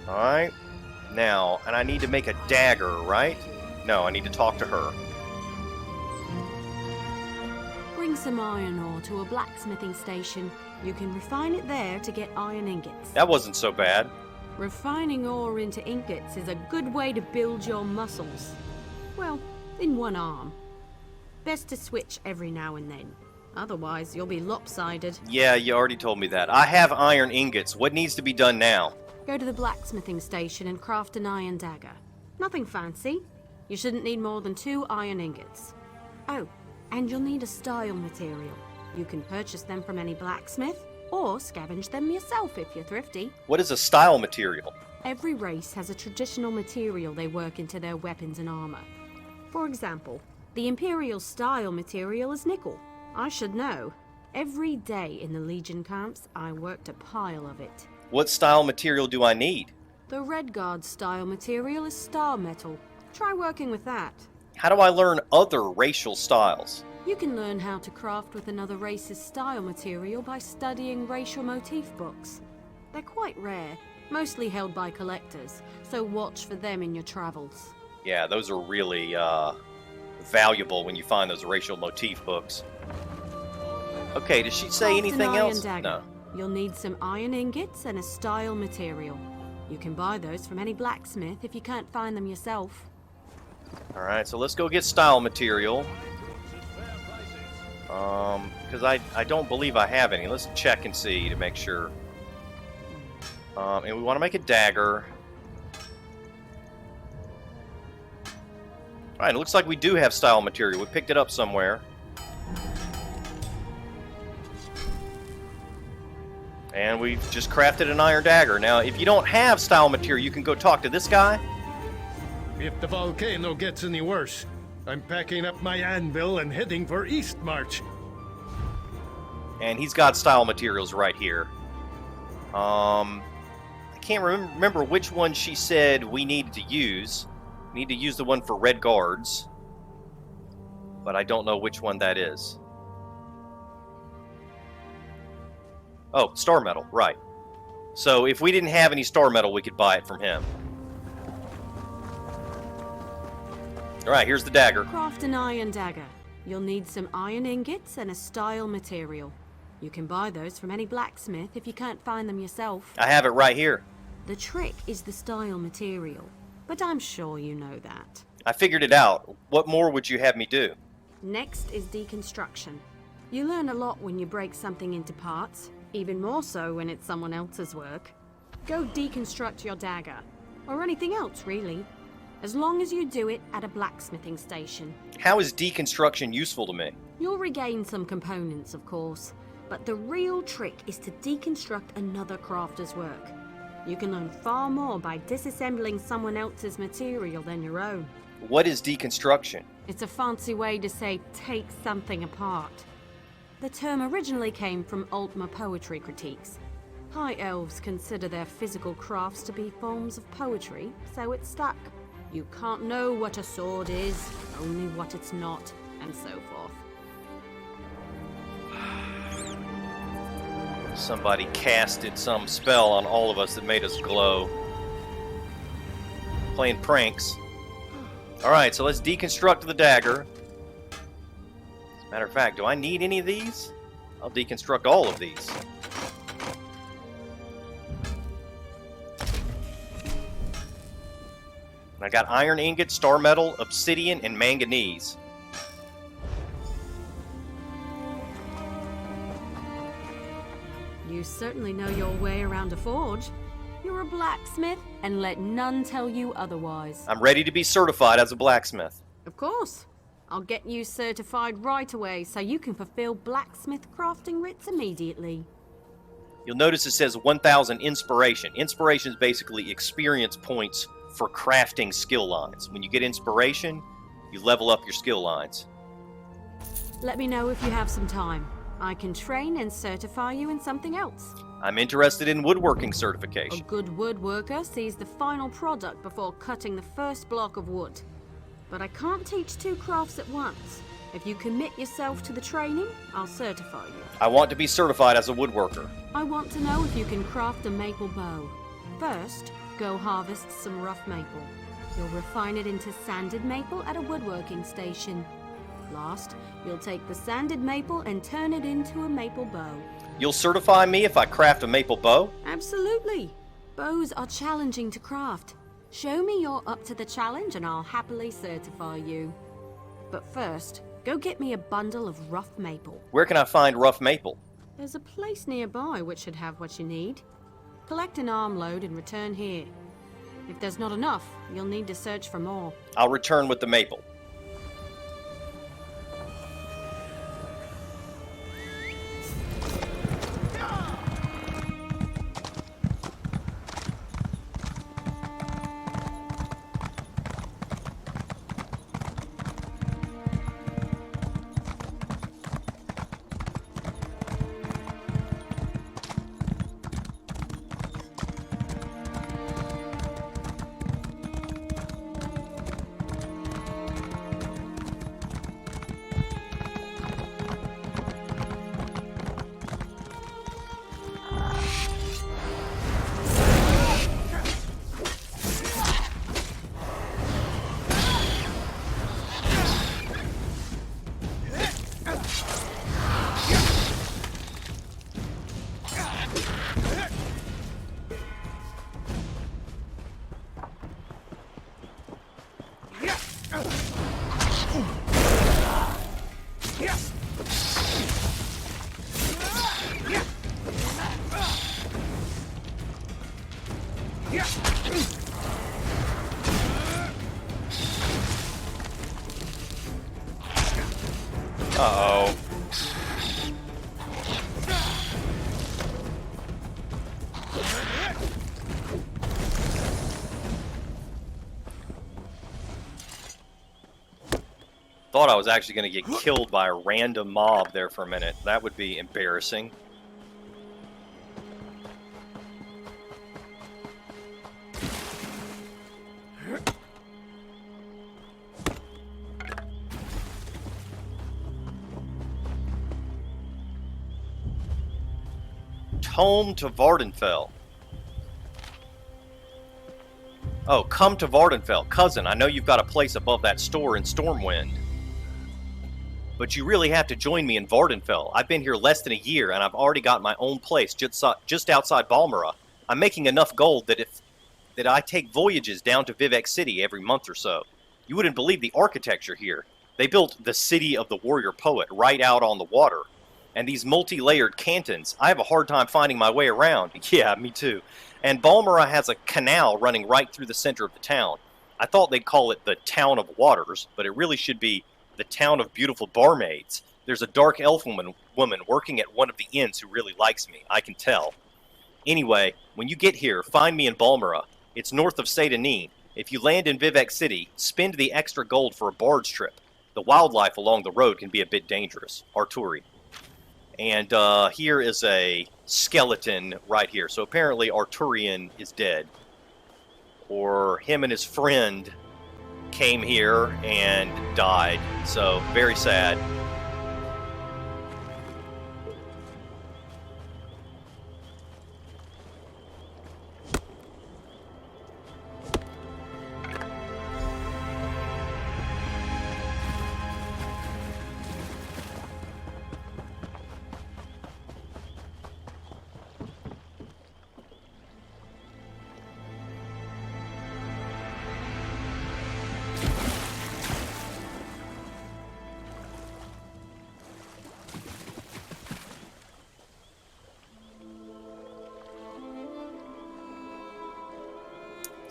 Alright. Now, and I need to make a dagger, right? No, I need to talk to her. Bring some iron ore to a blacksmithing station. You can refine it there to get iron ingots. That wasn't so bad. Refining ore into ingots is a good way to build your muscles. Well, in one arm. Best to switch every now and then. Otherwise, you'll be lopsided. Yeah, you already told me that. I have iron ingots. What needs to be done now? Go to the blacksmithing station and craft an iron dagger. Nothing fancy. You shouldn't need more than 2 iron ingots. Oh, and you'll need a style material. You can purchase them from any blacksmith, or scavenge them yourself if you're thrifty. What is a style material? Every race has a traditional material they work into their weapons and armor. For example, the Imperial style material is nickel. I should know. Every day in the Legion camps, I worked a pile of it. What style material do I need? The Red Guard style material is star metal. Try working with that. How do I learn other racial styles? You can learn how to craft with another race's style material by studying racial motif books. They're quite rare, mostly held by collectors, so watch for them in your travels. Yeah, those are really valuable when you find those racial motif books. Okay, does she say anything else? No. You'll need some iron ingots and a style material. You can buy those from any blacksmith if you can't find them yourself. Alright, so let's go get style material. Because I don't believe I have any. Let's check and see to make sure. And we want to make a dagger. Alright, it looks like we do have style material. We picked it up somewhere. And we've just crafted an iron dagger. Now, if you don't have style material, you can go talk to this guy. If the volcano gets any worse, I'm packing up my anvil and heading for East March. And he's got style materials right here. I can't remember which one she said we needed to use. We need to use the one for Red Guards. But I don't know which one that is. Oh, star metal, right. So if we didn't have any star metal, we could buy it from him. Alright, here's the dagger. Craft an iron dagger. You'll need some iron ingots and a style material. You can buy those from any blacksmith if you can't find them yourself. I have it right here. The trick is the style material, but I'm sure you know that. I figured it out. What more would you have me do? Next is deconstruction. You learn a lot when you break something into parts, even more so when it's someone else's work. Go deconstruct your dagger, or anything else really, as long as you do it at a blacksmithing station. How is deconstruction useful to me? You'll regain some components, of course, but the real trick is to deconstruct another crafter's work. You can learn far more by disassembling someone else's material than your own. What is deconstruction? It's a fancy way to say take something apart. The term originally came from Altmer poetry critiques. High elves consider their physical crafts to be forms of poetry, so it stuck. You can't know what a sword is, only what it's not, and so forth. Somebody casted some spell on all of us that made us glow. Playing pranks. Alright, so let's deconstruct the dagger. As a matter of fact, do I need any of these? I'll deconstruct all of these. I got iron ingot, star metal, obsidian, and manganese. You certainly know your way around a forge. You're a blacksmith, and let none tell you otherwise. I'm ready to be certified as a blacksmith. Of course. I'll get you certified right away so you can fulfill blacksmith crafting writs immediately. You'll notice it says 1000 inspiration. Inspiration is basically experience points for crafting skill lines. When you get inspiration, you level up your skill lines. Let me know if you have some time. I can train and certify you in something else. I'm interested in woodworking A certification. good woodworker sees the final product before cutting the first block of wood. But I can't teach two crafts at once. If you commit yourself to the training, I'll certify you. I want to be certified as a woodworker. I want to know if you can craft a maple bow. First, go harvest some rough maple. You'll refine it into sanded maple at a woodworking station. Last, you'll take the sanded maple and turn it into a maple bow. You'll certify me if I craft a maple bow? Absolutely. Bows are challenging to craft. Show me you're up to the challenge and I'll happily certify you. But first, go get me a bundle of rough maple. Where can I find rough maple? There's a place nearby which should have what you need. Collect an armload and return here. If there's not enough, you'll need to search for more. I'll return with the maple. Uh-oh. Thought I was actually going to get killed by a random mob there for a minute. That would be embarrassing. Home to Vardenfell. Oh, come to Vardenfell. Cousin, I know you've got a place above that store in Stormwind. But you really have to join me in Vardenfell. I've been here less than a year, and I've already got my own place just outside Balmora. I'm making enough gold that I take voyages down to Vivec City every month or so. You wouldn't believe the architecture here. They built the city of the warrior poet right out on the water. And these multi-layered cantons, I have a hard time finding my way around. Yeah, me too. And Balmora has a canal running right through the center of the town. I thought they'd call it the Town of Waters, but it really should be the Town of Beautiful Barmaids. There's a dark elf woman working at one of the inns who really likes me, I can tell. Anyway, when you get here, find me in Balmora. It's north of Saint-Denis. If you land in Vivec City, spend the extra gold for a barge trip. The wildlife along the road can be a bit dangerous. Arturi. And here is a skeleton right here. So apparently Arturian is dead. Or him and his friend came here and died. So very sad.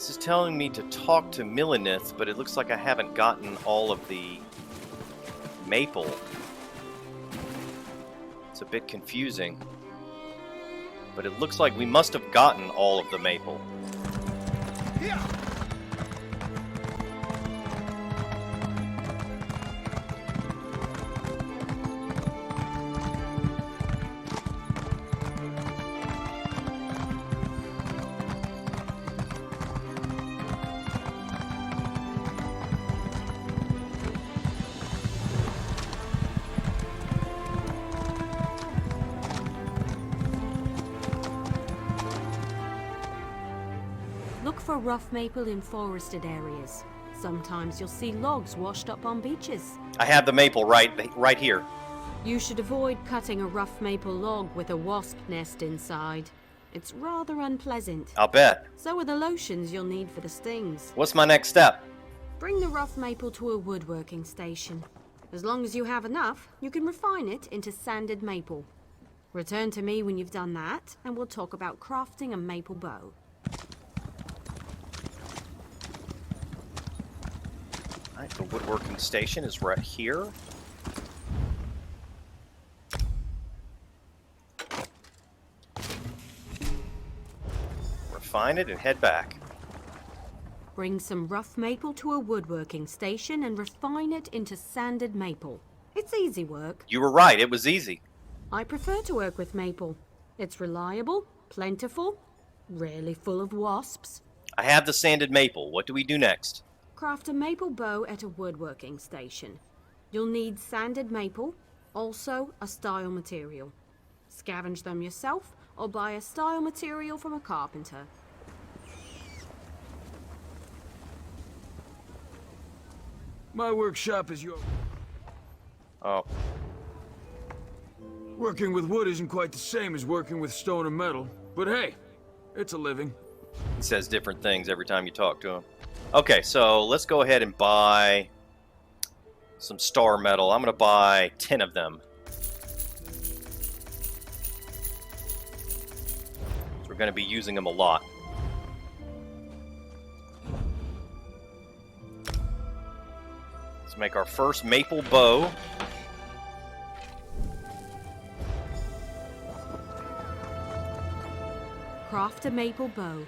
This is telling me to talk to Milanith, but it looks like I haven't gotten all of the maple. It's a bit confusing. But it looks like we must have gotten all of the maple. Look for rough maple in forested areas. Sometimes you'll see logs washed up on beaches. I have the maple right here. You should avoid cutting a rough maple log with a wasp nest inside. It's rather unpleasant. I'll bet. So are the lotions you'll need for the stings. What's my next step? Bring the rough maple to a woodworking station. As long as you have enough, you can refine it into sanded maple. Return to me when you've done that, and we'll talk about crafting a maple bow. Alright, the woodworking station is right here. Refine it and head back. Bring some rough maple to a woodworking station and refine it into sanded maple. It's easy work. You were right, it was easy. I prefer to work with maple. It's reliable, plentiful, rarely full of wasps. I have the sanded maple. What do we do next? Craft a maple bow at a woodworking station. You'll need sanded maple, also a style material. Scavenge them yourself or buy a style material from a carpenter. My workshop is your... Oh. Working with wood isn't quite the same as working with stone or metal, but hey, it's a living. He says different things every time you talk to him. Okay, so let's go ahead and buy some star metal. I'm going to buy 10 of them. So we're going to be using them a lot. Let's make our first maple bow. Craft a maple bow.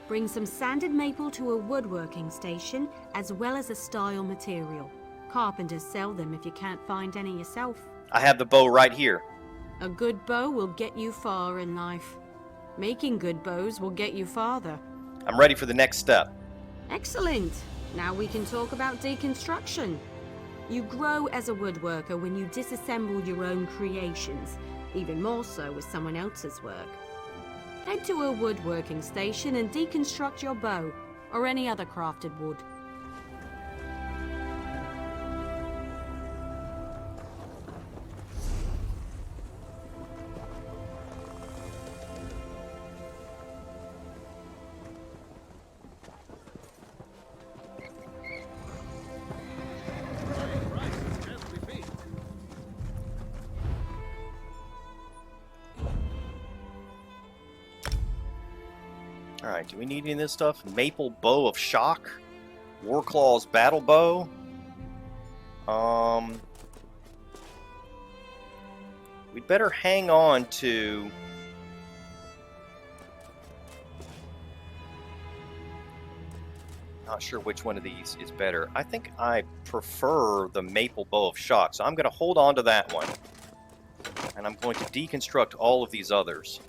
Bring some sanded maple to a woodworking station, as well as a style material. Carpenters sell them if you can't find any yourself. I have the bow right here. A good bow will get you far in life. Making good bows will get you farther. I'm ready for the next step. Excellent! Now we can talk about deconstruction. You grow as a woodworker when you disassemble your own creations, even more so with someone else's work. Head to a woodworking station and deconstruct your bow, or any other crafted wood. Alright, do we need any of this stuff? Maple Bow of Shock? Warclaw's Battle Bow? We'd better hang on to... Not sure which one of these is better. I think I prefer the Maple Bow of Shock, so I'm going to hold on to that one. And I'm going to deconstruct all of these others.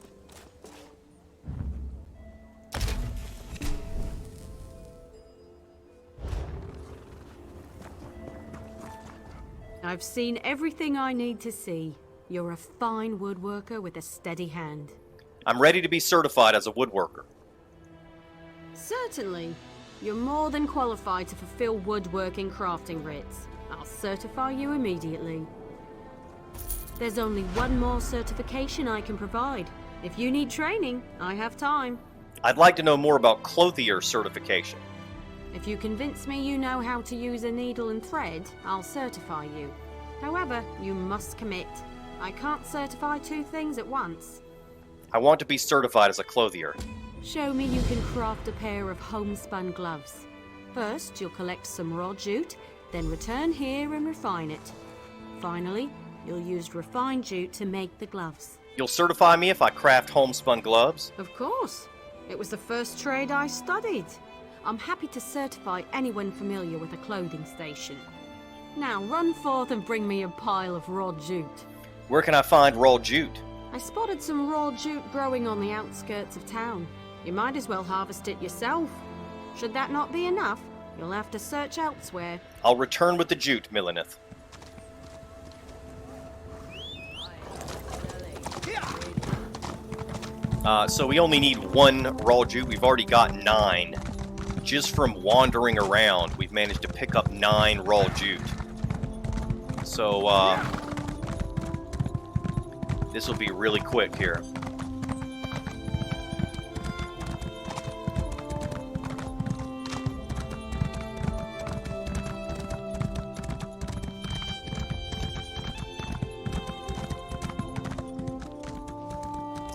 I've seen everything I need to see. You're a fine woodworker with a steady hand. I'm ready to be certified as a woodworker. Certainly. You're more than qualified to fulfill woodworking crafting writs. I'll certify you immediately. There's only one more certification I can provide. If you need training, I have time. I'd like to know more about Clothier Certification. If you convince me you know how to use a needle and thread, I'll certify you. However, you must commit. I can't certify two things at once. I want to be certified as a clothier. show me you can craft a pair of homespun gloves. First, you'll collect some raw jute, then return here and refine it. Finally, you'll use refined jute to make the gloves. You'll certify me if I craft homespun gloves? Of course. It was the first trade I studied. I'm happy to certify anyone familiar with a clothing station. Now run forth and bring me a pile of raw jute. Where can I find raw jute? I spotted some raw jute growing on the outskirts of town. You might as well harvest it yourself. Should that not be enough, you'll have to search elsewhere. I'll return with the jute, Millenith. So we only need 1 raw jute. We've already got 9. Just from wandering around, we've managed to pick up 9 raw jute. So, this will be really quick here.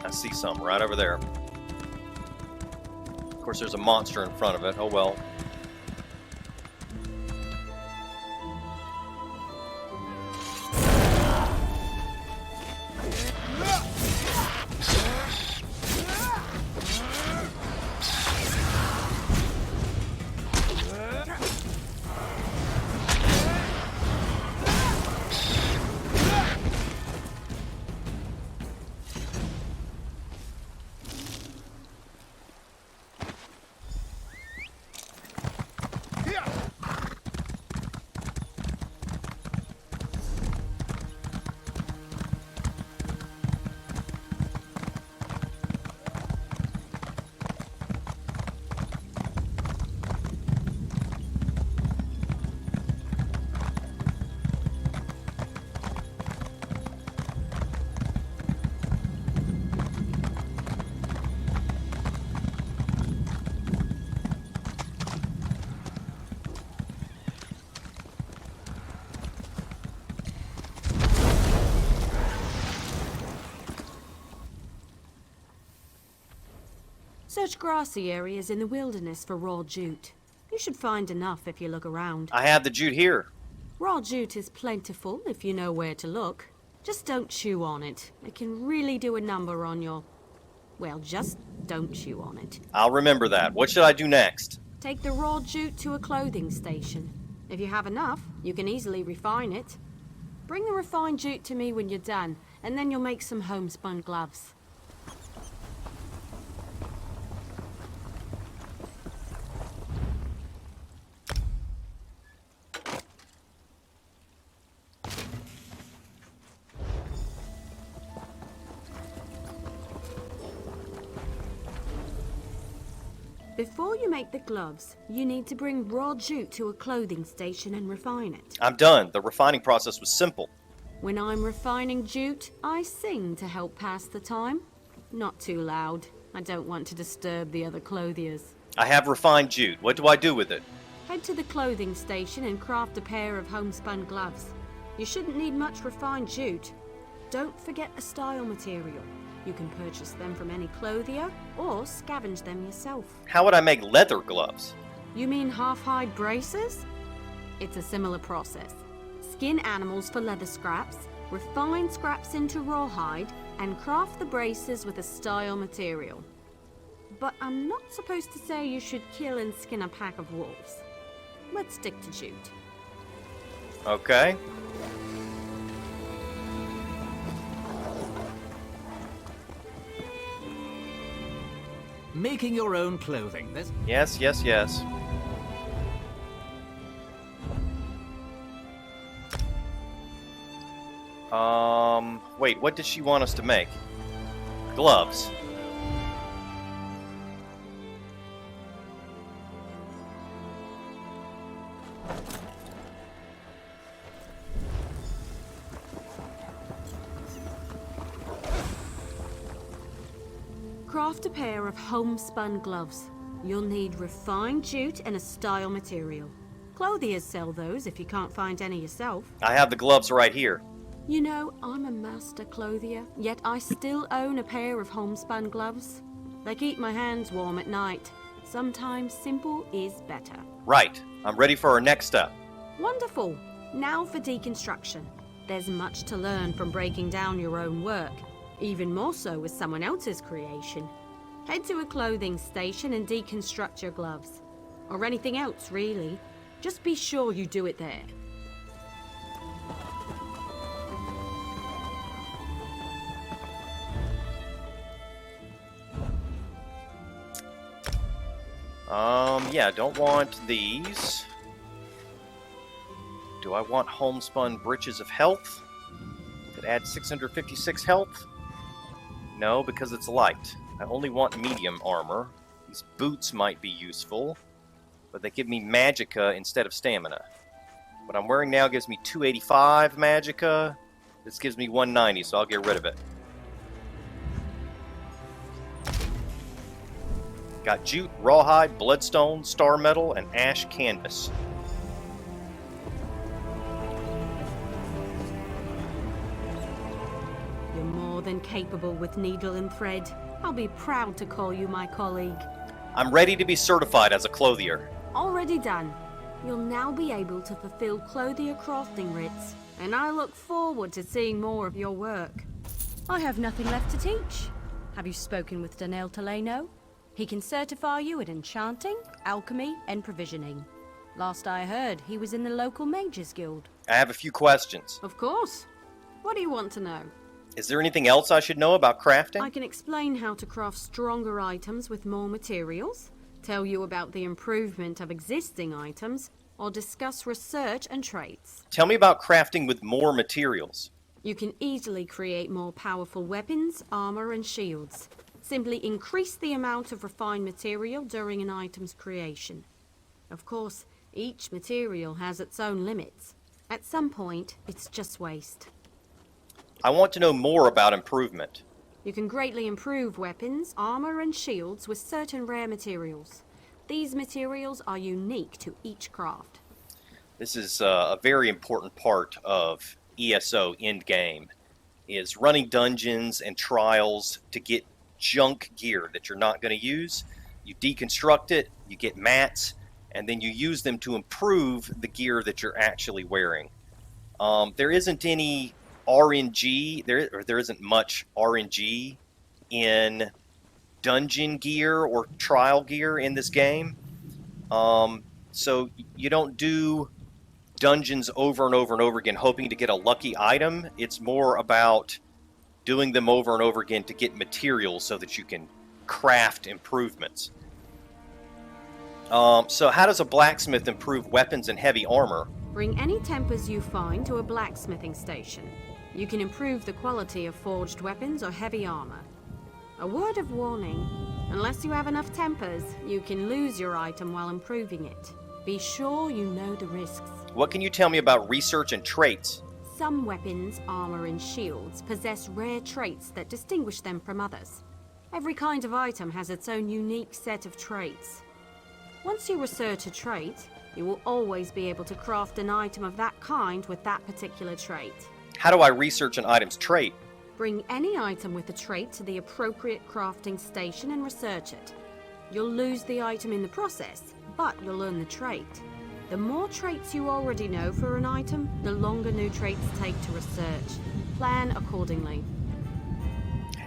I see some right over there. Of course, there's a monster in front of it. Oh well. Search grassy areas in the wilderness for raw jute. You should find enough if you look around. I have the jute here. Raw jute is plentiful if you know where to look. Just don't chew on it. It can really do a number on your... Well, just don't chew on it. I'll remember that. What should I do next? Take the raw jute to a clothing station. If you have enough, you can easily refine it. Bring the refined jute to me when you're done, and then you'll make some homespun gloves. Before you make the gloves, you need to bring raw jute to a clothing station and refine it. I'm done. The refining process was simple. When I'm refining jute, I sing to help pass the time. Not too loud. I don't want to disturb the other clothiers. I have refined jute. What do I do with it? Head to the clothing station and craft a pair of homespun gloves. You shouldn't need much refined jute. Don't forget the style material. You can purchase them from any clothier, or scavenge them yourself. How would I make leather gloves? You mean half-hide braces? It's a similar process. Skin animals for leather scraps, refine scraps into rawhide, and craft the braces with a style material. But I'm not supposed to say you should kill and skin a pack of wolves. Let's stick to jute. Okay. Making your own clothing. Yes, yes, yes. Wait, what did she want us to make? Gloves. Craft a pair of homespun gloves. You'll need refined jute and a style material. Clothiers sell those if you can't find any yourself. I have the gloves right here. You know, I'm a master clothier, yet I still own a pair of homespun gloves. They keep my hands warm at night. Sometimes simple is better. Right. I'm ready for our next step. Wonderful. Now for deconstruction. There's much to learn from breaking down your own work, even more so with someone else's creation. Head to a clothing station and deconstruct your gloves. Or anything else, really. Just be sure you do it there. Yeah, don't want these. Do I want homespun breeches of health? That adds 656 health? No, because it's light. I only want medium armor. These boots might be useful, but they give me magicka instead of stamina. What I'm wearing now gives me 285 magicka. This gives me 190, so I'll get rid of it. Got jute, rawhide, bloodstone, star metal, and ash canvas. You're more than capable with needle and thread. I'll be proud to call you my colleague. I'm ready to be certified as a clothier. Already done. You'll now be able to fulfill Clothier crafting writs, and I look forward to seeing more of your work. I have nothing left to teach. Have you spoken with Tulino? He can certify you at enchanting, alchemy, and provisioning. Last I heard, he was in the local Mages Guild. I have a few questions. Of course. What do you want to know? Is there anything else I should know about crafting? I can explain how to craft stronger items with more materials, tell you about the improvement of existing items, or discuss research and traits. Tell me about crafting with more materials. You can easily create more powerful weapons, armor, and shields. Simply increase the amount of refined material during an item's creation. Of course, each material has its own limits. At some point, it's just waste. I want to know more about improvement. You can greatly improve weapons, armor, and shields with certain rare materials. These materials are unique to each craft. This is a very important part of ESO endgame, is running dungeons and trials to get junk gear that you're not going to use. You deconstruct it, you get mats, and then you use them to improve the gear that you're actually wearing. There isn't any RNG, there isn't much RNG in dungeon gear or trial gear in this game. So you don't do dungeons over and over and over again hoping to get a lucky item. It's more about doing them over and over again to get materials so that you can craft improvements. So how does a blacksmith improve weapons and heavy armor? Bring any tempers you find to a blacksmithing station. You can improve the quality of forged weapons or heavy armor. A word of warning, unless you have enough tempers, you can lose your item while improving it. Be sure you know the risks. What can you tell me about research and traits? Some weapons, armor, and shields possess rare traits that distinguish them from others. Every kind of item has its own unique set of traits. Once you research a trait, you will always be able to craft an item of that kind with that particular trait. How do I research an item's trait? Bring any item with a trait to the appropriate crafting station and research it. You'll lose the item in the process, but you'll learn the trait. The more traits you already know for an item, the longer new traits take to research. Plan accordingly.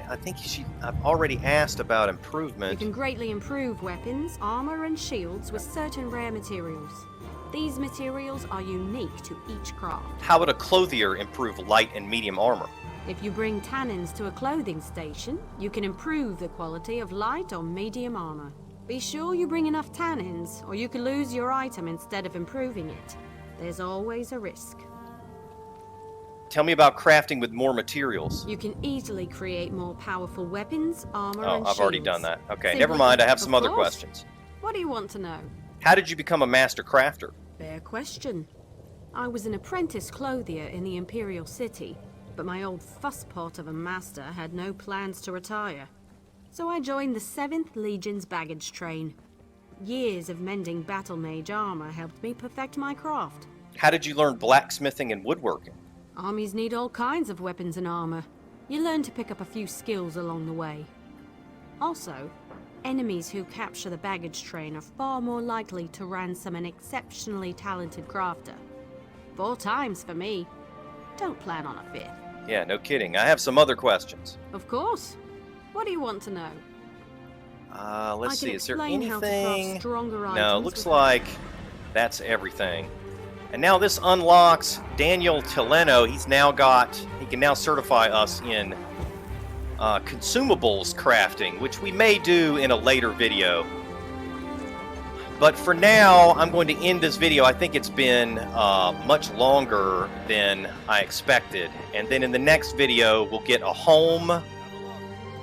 I think I've already asked about improvement. You can greatly improve weapons, armor, and shields with certain rare materials. These materials are unique to each craft. How would a clothier improve light and medium armor? If you bring tannins to a clothing station, you can improve the quality of light or medium armor. Be sure you bring enough tannins, or you could lose your item instead of improving it. There's always a risk. Tell me about crafting with more materials. You can easily create more powerful weapons, armor, and shields. I've already done that. Okay, never mind. I have some other questions. What do you want to know? How did you become a master crafter? Fair question. I was an apprentice clothier in the Imperial City, but my old fusspot of a master had no plans to retire. So I joined the 7th Legion's baggage train. Years of mending battle mage armor helped me perfect my craft. How did you learn blacksmithing and woodworking? Armies need all kinds of weapons and armor. You learn to pick up a few skills along the way. Also, Enemies who capture the baggage train are far more likely to ransom an exceptionally talented crafter. 4 times for me. Don't plan on a 5th. Yeah, no kidding. I have some other questions. Of course. What do you want to know? Let's see. Is there How to craft anything? stronger No, items looks with- like that's everything. And now this unlocks Daniel Tulino. He can now certify us in consumables crafting, which we may do in a later video. But for now, I'm going to end this video. I think it's been much longer than I expected. And then in the next video, we'll get a home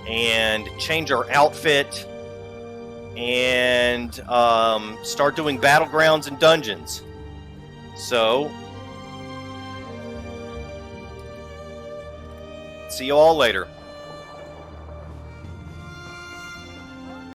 and change our outfit and start doing battlegrounds and dungeons. So, see you all later.